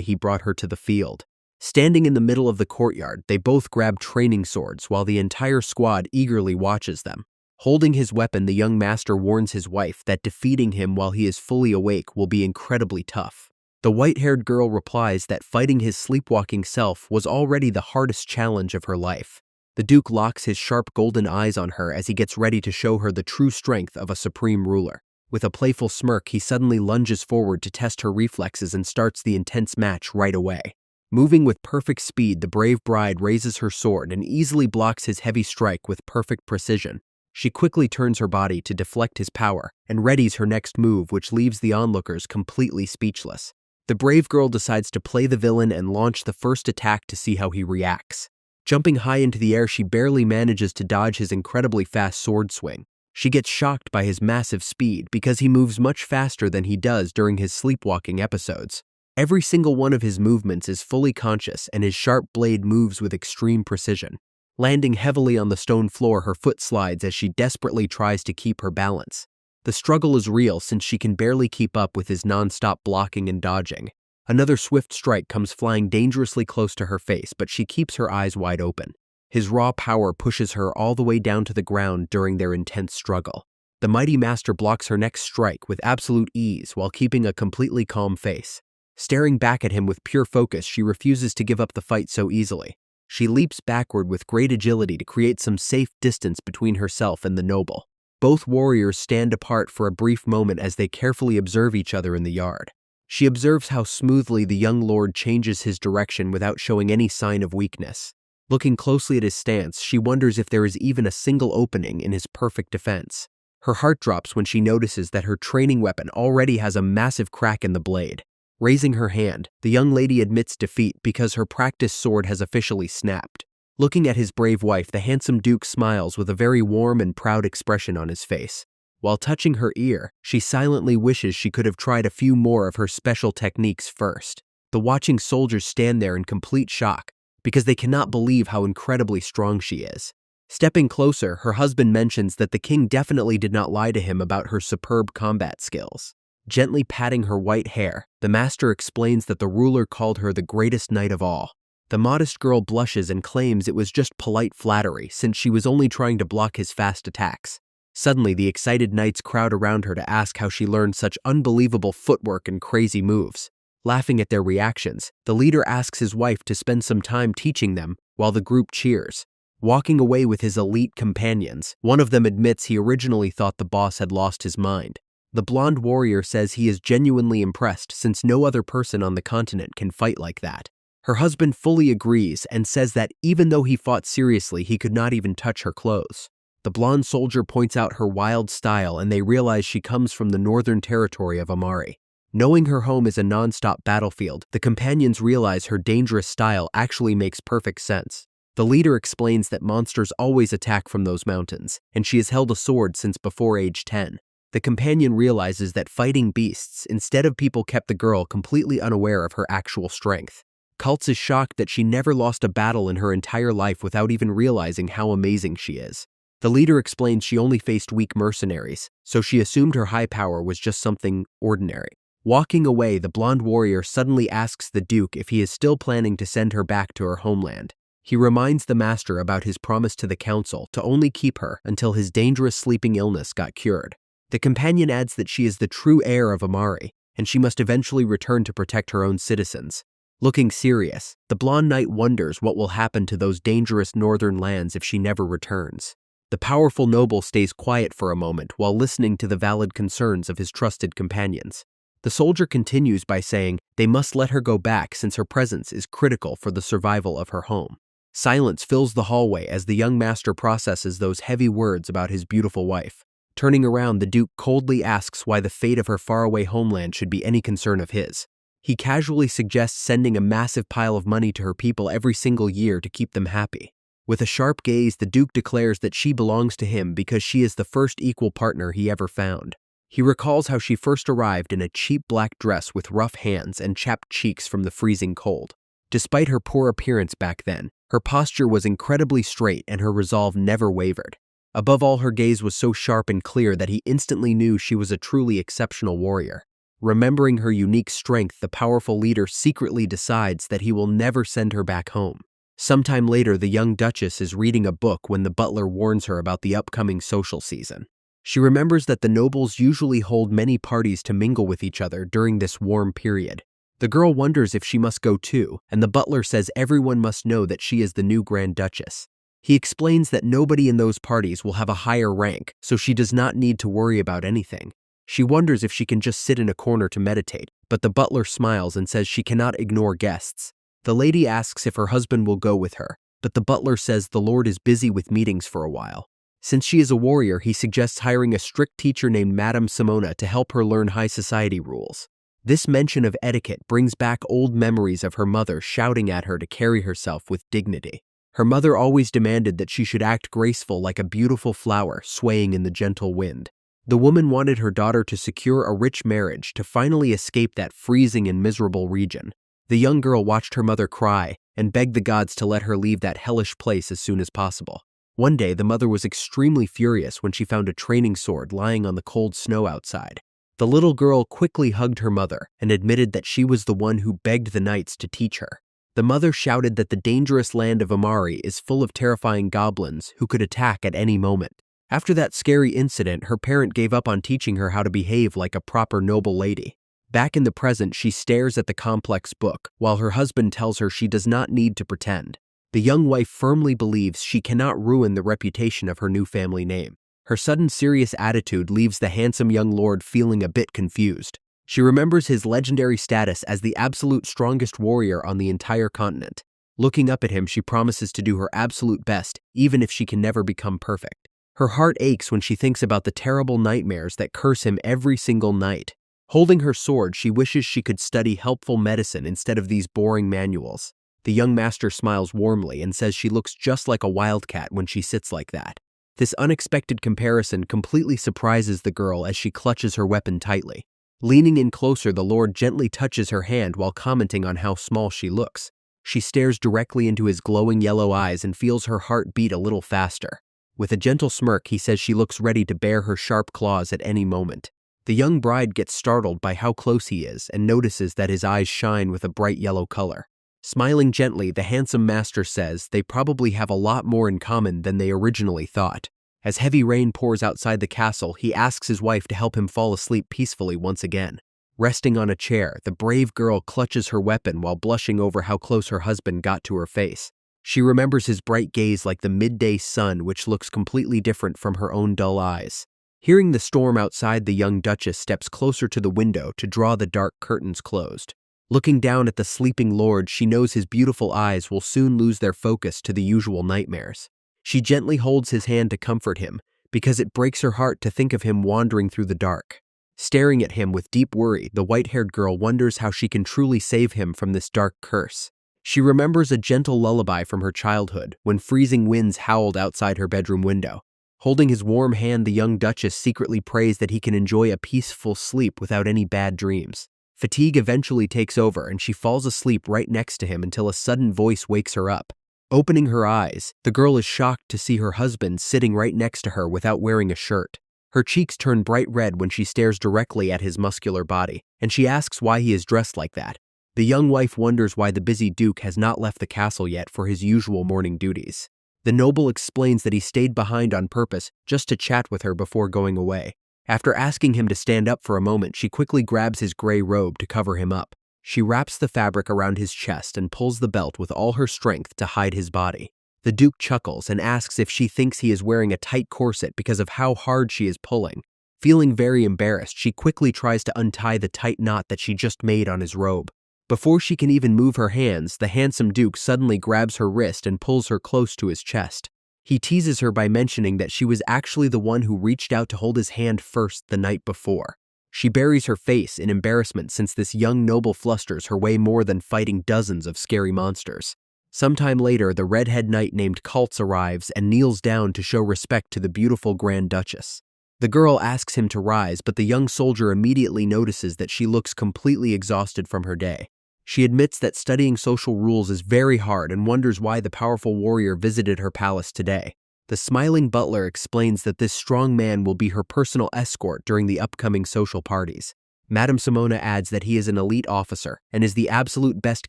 he brought her to the field. Standing in the middle of the courtyard, they both grab training swords while the entire squad eagerly watches them. Holding his weapon, the young master warns his wife that defeating him while he is fully awake will be incredibly tough. The white-haired girl replies that fighting his sleepwalking self was already the hardest challenge of her life. The Duke locks his sharp golden eyes on her as he gets ready to show her the true strength of a supreme ruler. With a playful smirk, he suddenly lunges forward to test her reflexes and starts the intense match right away. Moving with perfect speed, the brave bride raises her sword and easily blocks his heavy strike with perfect precision. She quickly turns her body to deflect his power and readies her next move, which leaves the onlookers completely speechless. The brave girl decides to play the villain and launch the first attack to see how he reacts. Jumping high into the air, she barely manages to dodge his incredibly fast sword swing. She gets shocked by his massive speed because he moves much faster than he does during his sleepwalking episodes. Every single one of his movements is fully conscious, and his sharp blade moves with extreme precision. Landing heavily on the stone floor, her foot slides as she desperately tries to keep her balance. The struggle is real since she can barely keep up with his non-stop blocking and dodging. Another swift strike comes flying dangerously close to her face, but she keeps her eyes wide open. His raw power pushes her all the way down to the ground during their intense struggle. The mighty master blocks her next strike with absolute ease while keeping a completely calm face. Staring back at him with pure focus, she refuses to give up the fight so easily. She leaps backward with great agility to create some safe distance between herself and the noble. Both warriors stand apart for a brief moment as they carefully observe each other in the yard. She observes how smoothly the young lord changes his direction without showing any sign of weakness. Looking closely at his stance, she wonders if there is even a single opening in his perfect defense. Her heart drops when she notices that her training weapon already has a massive crack in the blade. Raising her hand, the young lady admits defeat because her practiced sword has officially snapped. Looking at his brave wife, the handsome Duke smiles with a very warm and proud expression on his face. While touching her ear, she silently wishes she could have tried a few more of her special techniques first. The watching soldiers stand there in complete shock because they cannot believe how incredibly strong she is. Stepping closer, her husband mentions that the king definitely did not lie to him about her superb combat skills. Gently patting her white hair, the master explains that the ruler called her the greatest knight of all. The modest girl blushes and claims it was just polite flattery since she was only trying to block his fast attacks. Suddenly, the excited knights crowd around her to ask how she learned such unbelievable footwork and crazy moves. Laughing at their reactions, the leader asks his wife to spend some time teaching them while the group cheers. Walking away with his elite companions, one of them admits he originally thought the boss had lost his mind. The blonde warrior says he is genuinely impressed since no other person on the continent can fight like that. Her husband fully agrees and says that even though he fought seriously, he could not even touch her clothes. The blonde soldier points out her wild style and they realize she comes from the northern territory of Amari. Knowing her home is a non-stop battlefield, the companions realize her dangerous style actually makes perfect sense. The leader explains that monsters always attack from those mountains, and she has held a sword since before age 10. The companion realizes that fighting beasts instead of people kept the girl completely unaware of her actual strength. Kultz is shocked that she never lost a battle in her entire life without even realizing how amazing she is. The leader explains she only faced weak mercenaries, so she assumed her high power was just something ordinary. Walking away, the blonde warrior suddenly asks the Duke if he is still planning to send her back to her homeland. He reminds the master about his promise to the council to only keep her until his dangerous sleeping illness got cured. The companion adds that she is the true heir of Amari, and she must eventually return to protect her own citizens. Looking serious, the blonde knight wonders what will happen to those dangerous northern lands if she never returns. The powerful noble stays quiet for a moment while listening to the valid concerns of his trusted companions. The soldier continues by saying they must let her go back since her presence is critical for the survival of her home. Silence fills the hallway as the young master processes those heavy words about his beautiful wife. Turning around, the Duke coldly asks why the fate of her faraway homeland should be any concern of his. He casually suggests sending a massive pile of money to her people every single year to keep them happy. With a sharp gaze, the Duke declares that she belongs to him because she is the first equal partner he ever found. He recalls how she first arrived in a cheap black dress with rough hands and chapped cheeks from the freezing cold. Despite her poor appearance back then, Her posture was incredibly straight and her resolve never wavered. Above all, her gaze was so sharp and clear that he instantly knew she was a truly exceptional warrior. Remembering her unique strength, the powerful leader secretly decides that he will never send her back home. Sometime later, the young duchess is reading a book when the butler warns her about the upcoming social season. She remembers that the nobles usually hold many parties to mingle with each other during this warm period. The girl wonders if she must go too, and the butler says everyone must know that she is the new Grand Duchess. He explains that nobody in those parties will have a higher rank, so she does not need to worry about anything. She wonders if she can just sit in a corner to meditate, but the butler smiles and says she cannot ignore guests. The lady asks if her husband will go with her, but the butler says the lord is busy with meetings for a while. Since she is a warrior, he suggests hiring a strict teacher named Madame Simona to help her learn high society rules. This mention of etiquette brings back old memories of her mother shouting at her to carry herself with dignity. Her mother always demanded that she should act graceful like a beautiful flower swaying in the gentle wind. The woman wanted her daughter to secure a rich marriage to finally escape that freezing and miserable region. The young girl watched her mother cry and begged the gods to let her leave that hellish place as soon as possible. One day, the mother was extremely furious when she found a training sword lying on the cold snow outside. The little girl quickly hugged her mother and admitted that she was the one who begged the knights to teach her. The mother shouted that the dangerous land of Amari is full of terrifying goblins who could attack at any moment. After that scary incident, her parent gave up on teaching her how to behave like a proper noble lady. Back in the present, she stares at the complex book, while her husband tells her she does not need to pretend. The young wife firmly believes she cannot ruin the reputation of her new family name. Her sudden serious attitude leaves the handsome young lord feeling a bit confused. She remembers his legendary status as the absolute strongest warrior on the entire continent. Looking up at him, she promises to do her absolute best, even if she can never become perfect. Her heart aches when she thinks about the terrible nightmares that curse him every single night. Holding her sword, she wishes she could study helpful medicine instead of these boring manuals. The young master smiles warmly and says she looks just like a wildcat when she sits like that. This unexpected comparison completely surprises the girl as she clutches her weapon tightly. Leaning in closer, the lord gently touches her hand while commenting on how small she looks. She stares directly into his glowing yellow eyes and feels her heart beat a little faster. With a gentle smirk, he says she looks ready to bare her sharp claws at any moment. The young bride gets startled by how close he is and notices that his eyes shine with a bright yellow color. Smiling gently, the handsome master says they probably have a lot more in common than they originally thought. As heavy rain pours outside the castle, he asks his wife to help him fall asleep peacefully once again. Resting on a chair, the brave girl clutches her weapon while blushing over how close her husband got to her face. She remembers his bright gaze like the midday sun, which looks completely different from her own dull eyes. Hearing the storm outside, the young duchess steps closer to the window to draw the dark curtains closed. Looking down at the sleeping lord, she knows his beautiful eyes will soon lose their focus to the usual nightmares. She gently holds his hand to comfort him, because it breaks her heart to think of him wandering through the dark. Staring at him with deep worry, the white-haired girl wonders how she can truly save him from this dark curse. She remembers a gentle lullaby from her childhood when freezing winds howled outside her bedroom window. Holding his warm hand, the young duchess secretly prays that he can enjoy a peaceful sleep without any bad dreams. Fatigue eventually takes over and she falls asleep right next to him until a sudden voice wakes her up. Opening her eyes, the girl is shocked to see her husband sitting right next to her without wearing a shirt. Her cheeks turn bright red when she stares directly at his muscular body, and she asks why he is dressed like that. The young wife wonders why the busy duke has not left the castle yet for his usual morning duties. The noble explains that he stayed behind on purpose just to chat with her before going away. After asking him to stand up for a moment, she quickly grabs his gray robe to cover him up. She wraps the fabric around his chest and pulls the belt with all her strength to hide his body. The duke chuckles and asks if she thinks he is wearing a tight corset because of how hard she is pulling. Feeling very embarrassed, she quickly tries to untie the tight knot that she just made on his robe. Before she can even move her hands, the handsome duke suddenly grabs her wrist and pulls her close to his chest. He teases her by mentioning that she was actually the one who reached out to hold his hand first the night before. She buries her face in embarrassment since this young noble flusters her way more than fighting dozens of scary monsters. Sometime later, the redhead knight named Kaltz arrives and kneels down to show respect to the beautiful Grand Duchess. The girl asks him to rise, but the young soldier immediately notices that she looks completely exhausted from her day. She admits that studying social rules is very hard and wonders why the powerful warrior visited her palace today. The smiling butler explains that this strong man will be her personal escort during the upcoming social parties. Madame Simona adds that he is an elite officer and is the absolute best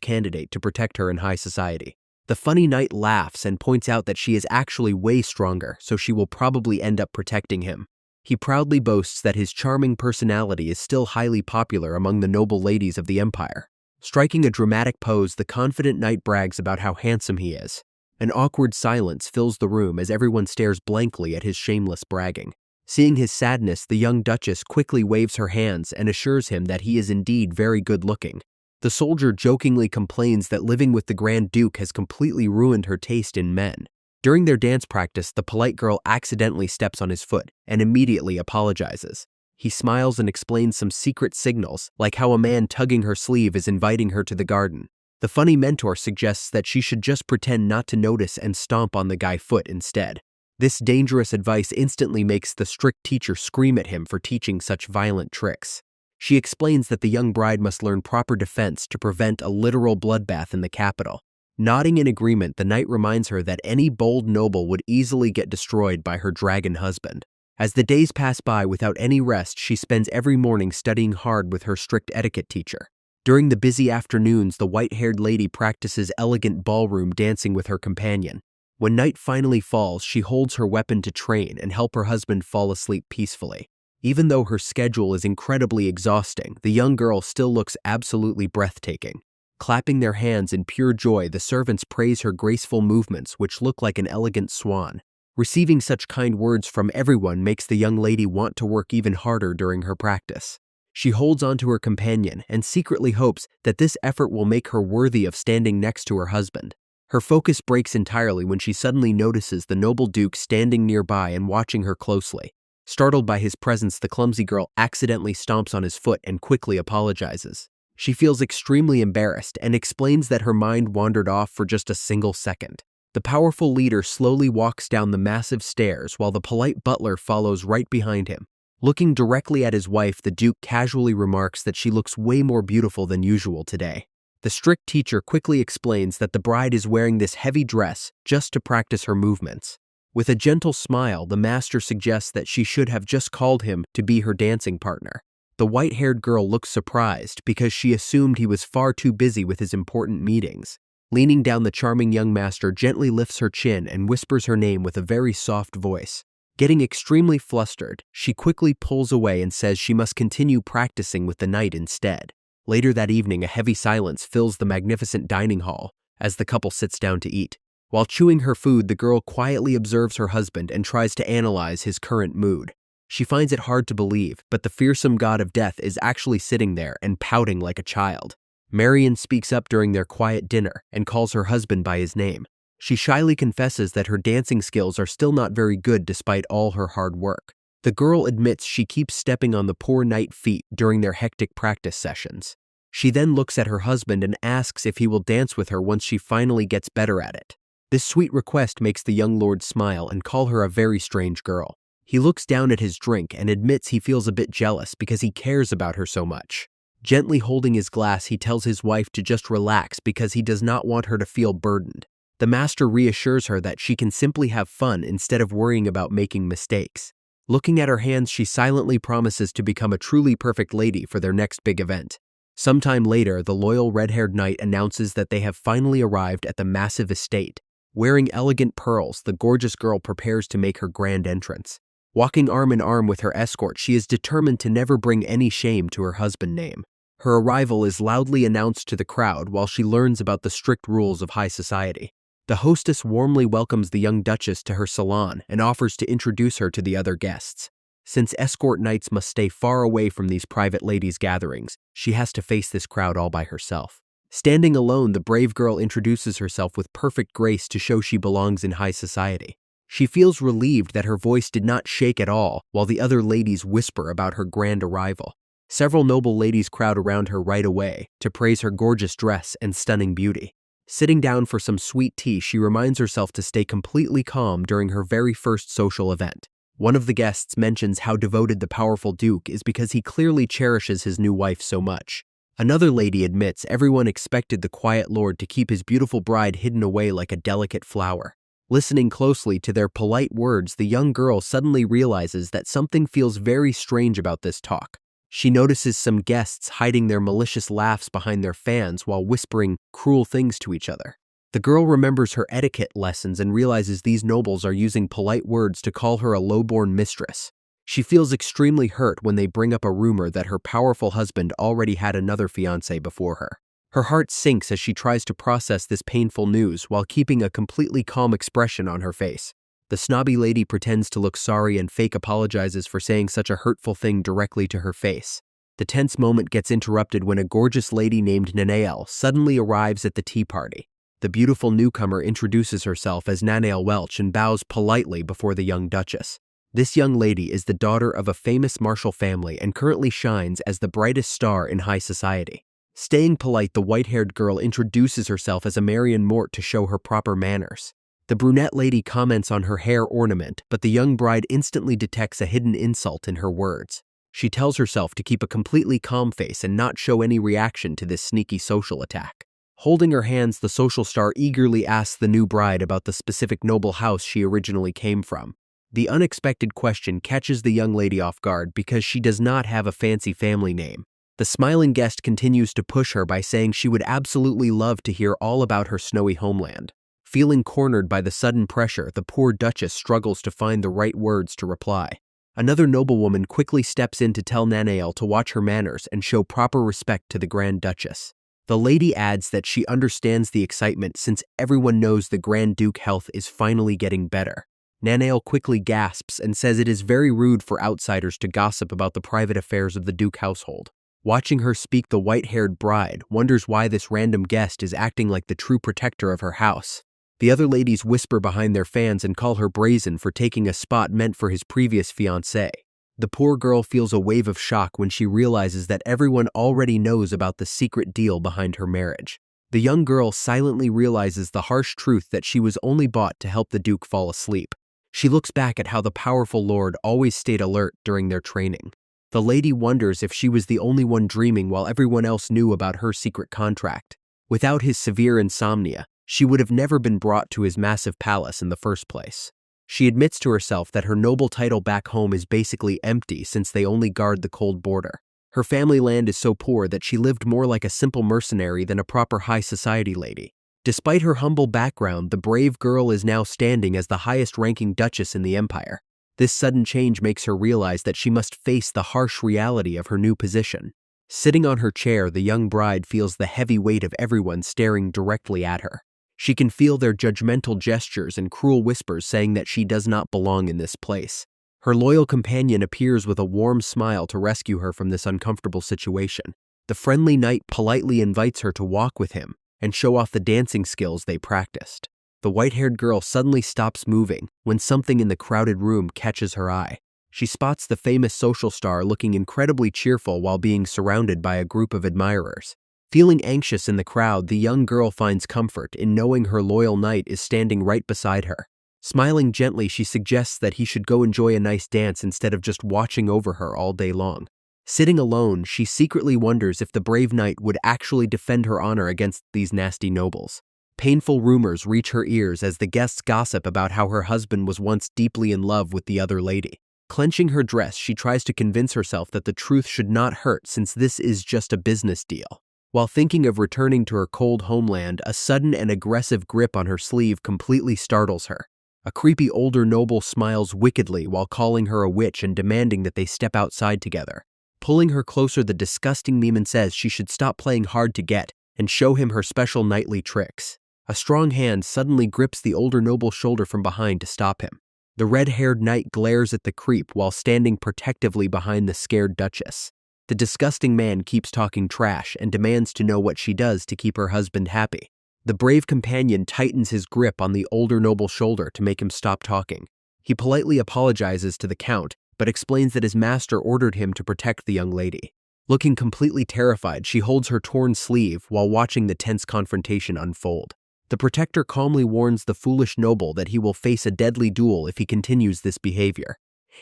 candidate to protect her in high society. The funny knight laughs and points out that she is actually way stronger, so she will probably end up protecting him. He proudly boasts that his charming personality is still highly popular among the noble ladies of the empire. Striking a dramatic pose, the confident knight brags about how handsome he is. An awkward silence fills the room as everyone stares blankly at his shameless bragging. Seeing his sadness, the young duchess quickly waves her hands and assures him that he is indeed very good-looking. The soldier jokingly complains that living with the Grand Duke has completely ruined her taste in men. During their dance practice, the polite girl accidentally steps on his foot and immediately apologizes. He smiles and explains some secret signals, like how a man tugging her sleeve is inviting her to the garden. The funny mentor suggests that she should just pretend not to notice and stomp on the guy's foot instead. This dangerous advice instantly makes the strict teacher scream at him for teaching such violent tricks. She explains that the young bride must learn proper defense to prevent a literal bloodbath in the capital. Nodding in agreement, the knight reminds her that any bold noble would easily get destroyed by her dragon husband. As the days pass by without any rest, she spends every morning studying hard with her strict etiquette teacher. During the busy afternoons, the white-haired lady practices elegant ballroom dancing with her companion. When night finally falls, she holds her weapon to train and help her husband fall asleep peacefully. Even though her schedule is incredibly exhausting, the young girl still looks absolutely breathtaking. Clapping their hands in pure joy, the servants praise her graceful movements, which look like an elegant swan. Receiving such kind words from everyone makes the young lady want to work even harder during her practice. She holds on to her companion and secretly hopes that this effort will make her worthy of standing next to her husband. Her focus breaks entirely when she suddenly notices the noble duke standing nearby and watching her closely. Startled by his presence, the clumsy girl accidentally stomps on his foot and quickly apologizes. She feels extremely embarrassed and explains that her mind wandered off for just a single second. The powerful leader slowly walks down the massive stairs while the polite butler follows right behind him. Looking directly at his wife, the duke casually remarks that she looks way more beautiful than usual today. The strict teacher quickly explains that the bride is wearing this heavy dress just to practice her movements. With a gentle smile, the master suggests that she should have just called him to be her dancing partner. The white-haired girl looks surprised because she assumed he was far too busy with his important meetings. Leaning down, the charming young master gently lifts her chin and whispers her name with a very soft voice. Getting extremely flustered, she quickly pulls away and says she must continue practicing with the knight instead. Later that evening, a heavy silence fills the magnificent dining hall as the couple sits down to eat. While chewing her food, the girl quietly observes her husband and tries to analyze his current mood. She finds it hard to believe, but the fearsome god of death is actually sitting there and pouting like a child. Marion speaks up during their quiet dinner and calls her husband by his name. She shyly confesses that her dancing skills are still not very good despite all her hard work. The girl admits she keeps stepping on the poor knight's feet during their hectic practice sessions. She then looks at her husband and asks if he will dance with her once she finally gets better at it. This sweet request makes the young lord smile and call her a very strange girl. He looks down at his drink and admits he feels a bit jealous because he cares about her so much. Gently holding his glass, he tells his wife to just relax because he does not want her to feel burdened. The master reassures her that she can simply have fun instead of worrying about making mistakes. Looking at her hands, she silently promises to become a truly perfect lady for their next big event. Sometime later, the loyal red-haired knight announces that they have finally arrived at the massive estate. Wearing elegant pearls, the gorgeous girl prepares to make her grand entrance. Walking arm in arm with her escort, she is determined to never bring any shame to her husband's name. Her arrival is loudly announced to the crowd while she learns about the strict rules of high society. The hostess warmly welcomes the young duchess to her salon and offers to introduce her to the other guests. Since escort knights must stay far away from these private ladies' gatherings, she has to face this crowd all by herself. Standing alone, the brave girl introduces herself with perfect grace to show she belongs in high society. She feels relieved that her voice did not shake at all while the other ladies whisper about her grand arrival. Several noble ladies crowd around her right away to praise her gorgeous dress and stunning beauty. Sitting down for some sweet tea, she reminds herself to stay completely calm during her very first social event. One of the guests mentions how devoted the powerful duke is because he clearly cherishes his new wife so much. Another lady admits everyone expected the quiet lord to keep his beautiful bride hidden away like a delicate flower. Listening closely to their polite words, the young girl suddenly realizes that something feels very strange about this talk. She notices some guests hiding their malicious laughs behind their fans while whispering cruel things to each other. The girl remembers her etiquette lessons and realizes these nobles are using polite words to call her a low-born mistress. She feels extremely hurt when they bring up a rumor that her powerful husband already had another fiancé before her. Her heart sinks as she tries to process this painful news while keeping a completely calm expression on her face. The snobby lady pretends to look sorry and fake apologizes for saying such a hurtful thing directly to her face. The tense moment gets interrupted when a gorgeous lady named Nanael suddenly arrives at the tea party. The beautiful newcomer introduces herself as Nanael Welch and bows politely before the young duchess. This young lady is the daughter of a famous martial family and currently shines as the brightest star in high society. Staying polite, the white-haired girl introduces herself as a Marion Mort to show her proper manners. The brunette lady comments on her hair ornament, but the young bride instantly detects a hidden insult in her words. She tells herself to keep a completely calm face and not show any reaction to this sneaky social attack. Holding her hands, the social star eagerly asks the new bride about the specific noble house she originally came from. The unexpected question catches the young lady off guard because she does not have a fancy family name. The smiling guest continues to push her by saying she would absolutely love to hear all about her snowy homeland. Feeling cornered by the sudden pressure, the poor duchess struggles to find the right words to reply. Another noblewoman quickly steps in to tell Nanael to watch her manners and show proper respect to the Grand Duchess. The lady adds that she understands the excitement since everyone knows the Grand Duke's health is finally getting better. Nanael quickly gasps and says it is very rude for outsiders to gossip about the private affairs of the Duke household. Watching her speak, the white-haired bride wonders why this random guest is acting like the true protector of her house. The other ladies whisper behind their fans and call her brazen for taking a spot meant for his previous fiancé. The poor girl feels a wave of shock when she realizes that everyone already knows about the secret deal behind her marriage. The young girl silently realizes the harsh truth that she was only bought to help the Duke fall asleep. She looks back at how the powerful lord always stayed alert during their training. The lady wonders if she was the only one dreaming while everyone else knew about her secret contract. Without his severe insomnia, she would have never been brought to his massive palace in the first place. She admits to herself that her noble title back home is basically empty since they only guard the cold border. Her family land is so poor that she lived more like a simple mercenary than a proper high society lady. Despite her humble background, the brave girl is now standing as the highest-ranking duchess in the empire. This sudden change makes her realize that she must face the harsh reality of her new position. Sitting on her chair, the young bride feels the heavy weight of everyone staring directly at her. She can feel their judgmental gestures and cruel whispers saying that she does not belong in this place. Her loyal companion appears with a warm smile to rescue her from this uncomfortable situation. The friendly knight politely invites her to walk with him and show off the dancing skills they practiced. The white-haired girl suddenly stops moving when something in the crowded room catches her eye. She spots the famous social star looking incredibly cheerful while being surrounded by a group of admirers. Feeling anxious in the crowd, the young girl finds comfort in knowing her loyal knight is standing right beside her. Smiling gently, she suggests that he should go enjoy a nice dance instead of just watching over her all day long. Sitting alone, she secretly wonders if the brave knight would actually defend her honor against these nasty nobles. Painful rumors reach her ears as the guests gossip about how her husband was once deeply in love with the other lady. Clenching her dress, she tries to convince herself that the truth should not hurt since this is just a business deal. While thinking of returning to her cold homeland, a sudden and aggressive grip on her sleeve completely startles her. A creepy older noble smiles wickedly while calling her a witch and demanding that they step outside together. Pulling her closer, the disgusting Mimon says she should stop playing hard to get and show him her special knightly tricks. A strong hand suddenly grips the older noble's shoulder from behind to stop him. The red-haired knight glares at the creep while standing protectively behind the scared duchess. The disgusting man keeps talking trash and demands to know what she does to keep her husband happy. The brave companion tightens his grip on the older noble's shoulder to make him stop talking. He politely apologizes to the count, but explains that his master ordered him to protect the young lady. Looking completely terrified, she holds her torn sleeve while watching the tense confrontation unfold. The protector calmly warns the foolish noble that he will face a deadly duel if he continues this behavior.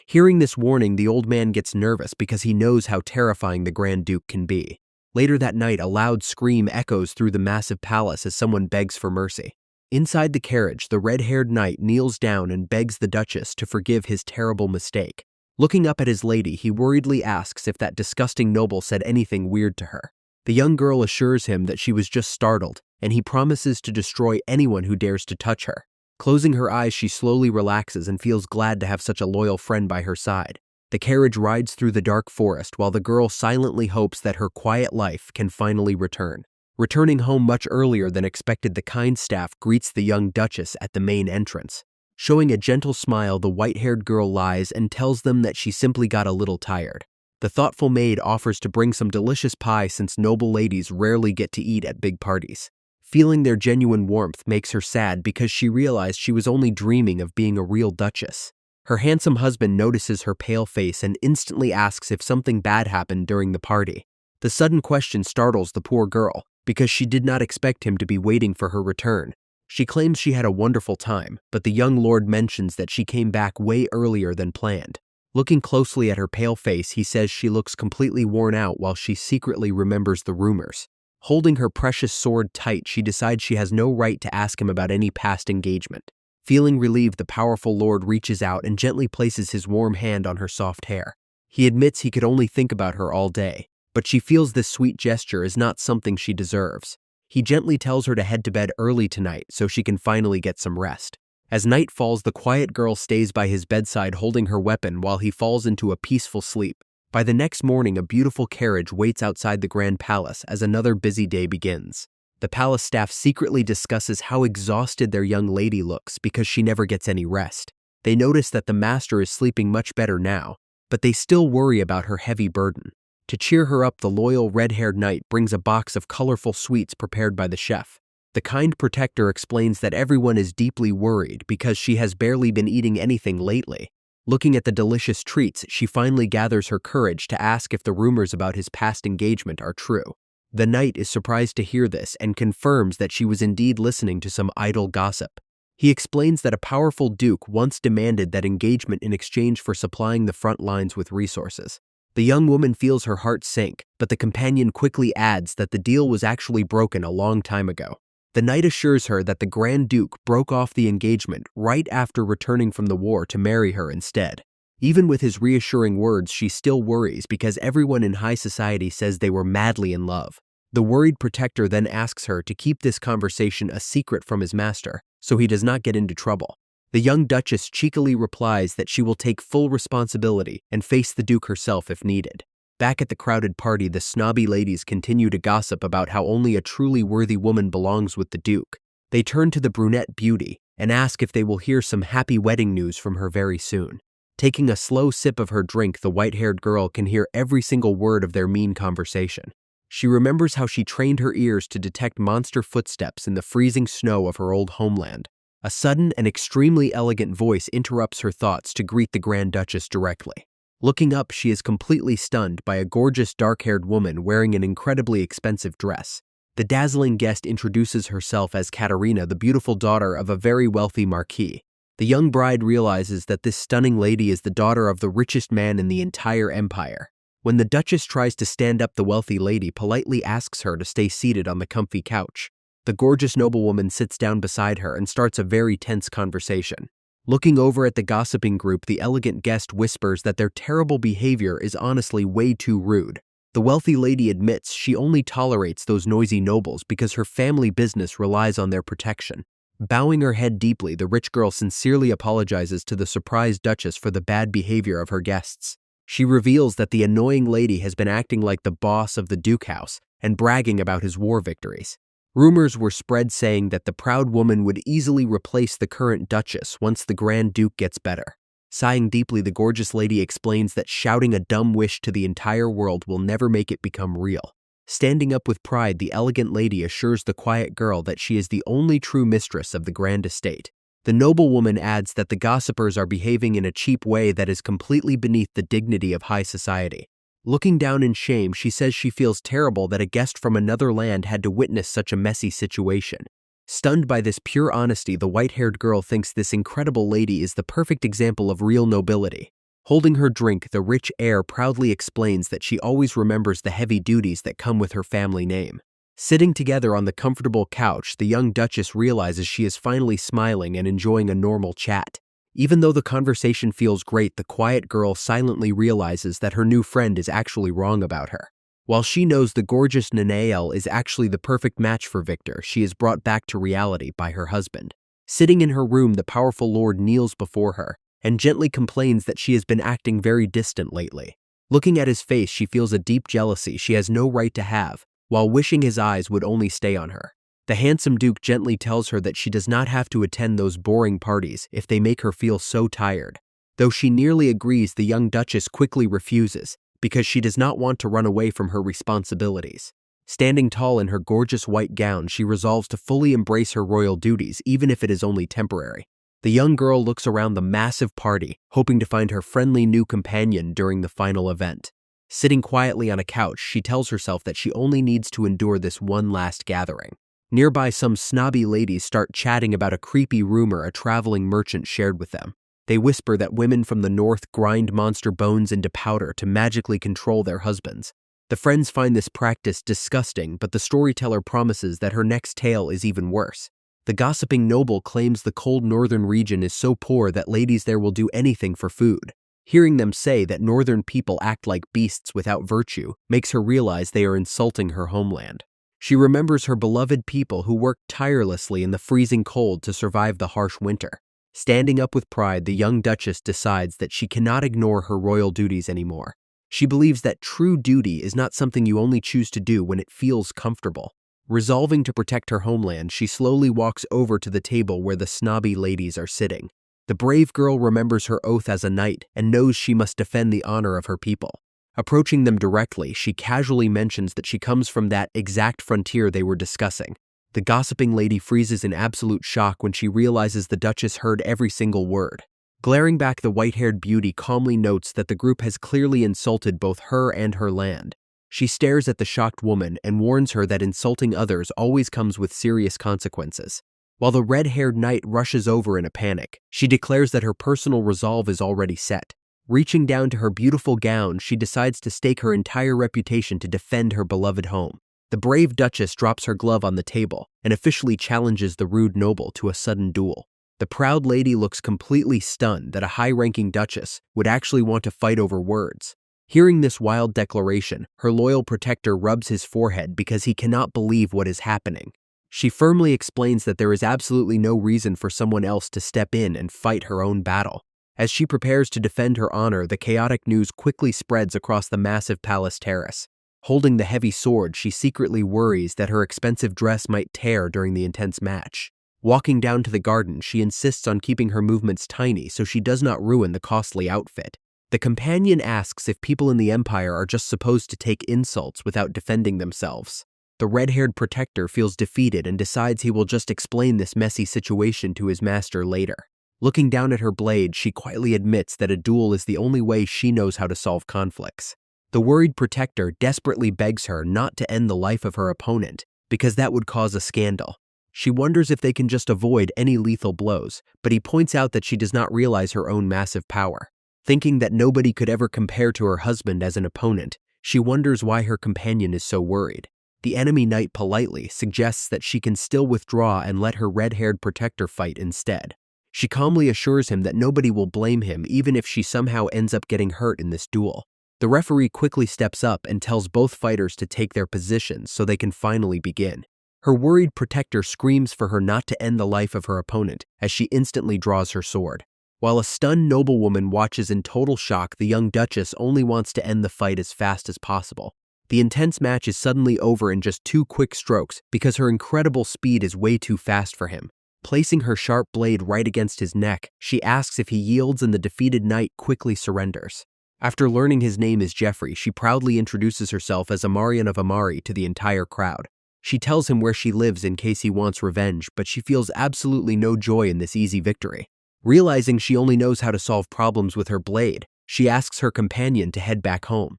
Hearing this warning, the old man gets nervous because he knows how terrifying the Grand Duke can be. Later that night, a loud scream echoes through the massive palace as someone begs for mercy. Inside the carriage, the red-haired knight kneels down and begs the Duchess to forgive his terrible mistake. Looking up at his lady, he worriedly asks if that disgusting noble said anything weird to her. The young girl assures him that she was just startled, and he promises to destroy anyone who dares to touch her. Closing her eyes, she slowly relaxes and feels glad to have such a loyal friend by her side. The carriage rides through the dark forest while the girl silently hopes that her quiet life can finally return. Returning home much earlier than expected, the kind staff greets the young Duchess at the main entrance. Showing a gentle smile, the white-haired girl lies and tells them that she simply got a little tired. The thoughtful maid offers to bring some delicious pie since noble ladies rarely get to eat at big parties. Feeling their genuine warmth makes her sad because she realized she was only dreaming of being a real duchess. Her handsome husband notices her pale face and instantly asks if something bad happened during the party. The sudden question startles the poor girl because she did not expect him to be waiting for her return. She claims she had a wonderful time, but the young lord mentions that she came back way earlier than planned. Looking closely at her pale face, he says she looks completely worn out while she secretly remembers the rumors. Holding her precious sword tight, she decides she has no right to ask him about any past engagement. Feeling relieved, the powerful lord reaches out and gently places his warm hand on her soft hair. He admits he could only think about her all day, but she feels this sweet gesture is not something she deserves. He gently tells her to head to bed early tonight so she can finally get some rest. As night falls, the quiet girl stays by his bedside holding her weapon while he falls into a peaceful sleep. By the next morning, a beautiful carriage waits outside the grand palace as another busy day begins. The palace staff secretly discusses how exhausted their young lady looks because she never gets any rest. They notice that the master is sleeping much better now, but they still worry about her heavy burden. To cheer her up, the loyal red-haired knight brings a box of colorful sweets prepared by the chef. The kind protector explains that everyone is deeply worried because she has barely been eating anything lately. Looking at the delicious treats, she finally gathers her courage to ask if the rumors about his past engagement are true. The knight is surprised to hear this and confirms that she was indeed listening to some idle gossip. He explains that a powerful duke once demanded that engagement in exchange for supplying the front lines with resources. The young woman feels her heart sink, but the companion quickly adds that the deal was actually broken a long time ago. The knight assures her that the Grand Duke broke off the engagement right after returning from the war to marry her instead. Even with his reassuring words, she still worries because everyone in high society says they were madly in love. The worried protector then asks her to keep this conversation a secret from his master, so he does not get into trouble. The young duchess cheekily replies that she will take full responsibility and face the duke herself if needed. Back at the crowded party, the snobby ladies continue to gossip about how only a truly worthy woman belongs with the duke. They turn to the brunette beauty and ask if they will hear some happy wedding news from her very soon. Taking a slow sip of her drink, the white-haired girl can hear every single word of their mean conversation. She remembers how she trained her ears to detect monster footsteps in the freezing snow of her old homeland. A sudden and extremely elegant voice interrupts her thoughts to greet the Grand Duchess directly. Looking up, she is completely stunned by a gorgeous dark-haired woman wearing an incredibly expensive dress. The dazzling guest introduces herself as Katerina, the beautiful daughter of a very wealthy marquis. The young bride realizes that this stunning lady is the daughter of the richest man in the entire empire. When the Duchess tries to stand up, the wealthy lady politely asks her to stay seated on the comfy couch. The gorgeous noblewoman sits down beside her and starts a very tense conversation. Looking over at the gossiping group, the elegant guest whispers that their terrible behavior is honestly way too rude. The wealthy lady admits she only tolerates those noisy nobles because her family business relies on their protection. Bowing her head deeply, the rich girl sincerely apologizes to the surprised Duchess for the bad behavior of her guests. She reveals that the annoying lady has been acting like the boss of the Duke House and bragging about his war victories. Rumors were spread saying that the proud woman would easily replace the current Duchess once the Grand Duke gets better. Sighing deeply, the gorgeous lady explains that shouting a dumb wish to the entire world will never make it become real. Standing up with pride, the elegant lady assures the quiet girl that she is the only true mistress of the grand estate. The noblewoman adds that the gossipers are behaving in a cheap way that is completely beneath the dignity of high society. Looking down in shame, she says she feels terrible that a guest from another land had to witness such a messy situation. Stunned by this pure honesty, the white-haired girl thinks this incredible lady is the perfect example of real nobility. Holding her drink, the rich heir proudly explains that she always remembers the heavy duties that come with her family name. Sitting together on the comfortable couch, the young duchess realizes she is finally smiling and enjoying a normal chat. Even though the conversation feels great, the quiet girl silently realizes that her new friend is actually wrong about her. While she knows the gorgeous Nanael is actually the perfect match for Victor, she is brought back to reality by her husband. Sitting in her room, the powerful lord kneels before her and gently complains that she has been acting very distant lately. Looking at his face, she feels a deep jealousy she has no right to have, while wishing his eyes would only stay on her. The handsome duke gently tells her that she does not have to attend those boring parties if they make her feel so tired. Though she nearly agrees, the young duchess quickly refuses because she does not want to run away from her responsibilities. Standing tall in her gorgeous white gown, she resolves to fully embrace her royal duties, even if it is only temporary. The young girl looks around the massive party, hoping to find her friendly new companion during the final event. Sitting quietly on a couch, she tells herself that she only needs to endure this one last gathering. Nearby, some snobby ladies start chatting about a creepy rumor a traveling merchant shared with them. They whisper that women from the north grind monster bones into powder to magically control their husbands. The friends find this practice disgusting, but the storyteller promises that her next tale is even worse. The gossiping noble claims the cold northern region is so poor that ladies there will do anything for food. Hearing them say that northern people act like beasts without virtue makes her realize they are insulting her homeland. She remembers her beloved people who worked tirelessly in the freezing cold to survive the harsh winter. Standing up with pride, the young duchess decides that she cannot ignore her royal duties anymore. She believes that true duty is not something you only choose to do when it feels comfortable. Resolving to protect her homeland, she slowly walks over to the table where the snobby ladies are sitting. The brave girl remembers her oath as a knight and knows she must defend the honor of her people. Approaching them directly, she casually mentions that she comes from that exact frontier they were discussing. The gossiping lady freezes in absolute shock when she realizes the duchess heard every single word. Glaring back, the white-haired beauty calmly notes that the group has clearly insulted both her and her land. She stares at the shocked woman and warns her that insulting others always comes with serious consequences. While the red-haired knight rushes over in a panic, she declares that her personal resolve is already set. Reaching down to her beautiful gown, she decides to stake her entire reputation to defend her beloved home. The brave duchess drops her glove on the table and officially challenges the rude noble to a sudden duel. The proud lady looks completely stunned that a high-ranking duchess would actually want to fight over words. Hearing this wild declaration, her loyal protector rubs his forehead because he cannot believe what is happening. She firmly explains that there is absolutely no reason for someone else to step in and fight her own battle. As she prepares to defend her honor, the chaotic news quickly spreads across the massive palace terrace. Holding the heavy sword, she secretly worries that her expensive dress might tear during the intense match. Walking down to the garden, she insists on keeping her movements tiny so she does not ruin the costly outfit. The companion asks if people in the empire are just supposed to take insults without defending themselves. The red-haired protector feels defeated and decides he will just explain this messy situation to his master later. Looking down at her blade, she quietly admits that a duel is the only way she knows how to solve conflicts. The worried protector desperately begs her not to end the life of her opponent because that would cause a scandal. She wonders if they can just avoid any lethal blows, but he points out that she does not realize her own massive power. Thinking that nobody could ever compare to her husband as an opponent, she wonders why her companion is so worried. The enemy knight politely suggests that she can still withdraw and let her red-haired protector fight instead. She calmly assures him that nobody will blame him even if she somehow ends up getting hurt in this duel. The referee quickly steps up and tells both fighters to take their positions so they can finally begin. Her worried protector screams for her not to end the life of her opponent as she instantly draws her sword. While a stunned noblewoman watches in total shock, the young duchess only wants to end the fight as fast as possible. The intense match is suddenly over in just 2 quick strokes because her incredible speed is way too fast for him. Placing her sharp blade right against his neck, she asks if he yields and the defeated knight quickly surrenders. After learning his name is Jeffrey, she proudly introduces herself as Amarian of Amari to the entire crowd. She tells him where she lives in case he wants revenge, but she feels absolutely no joy in this easy victory. Realizing she only knows how to solve problems with her blade, she asks her companion to head back home.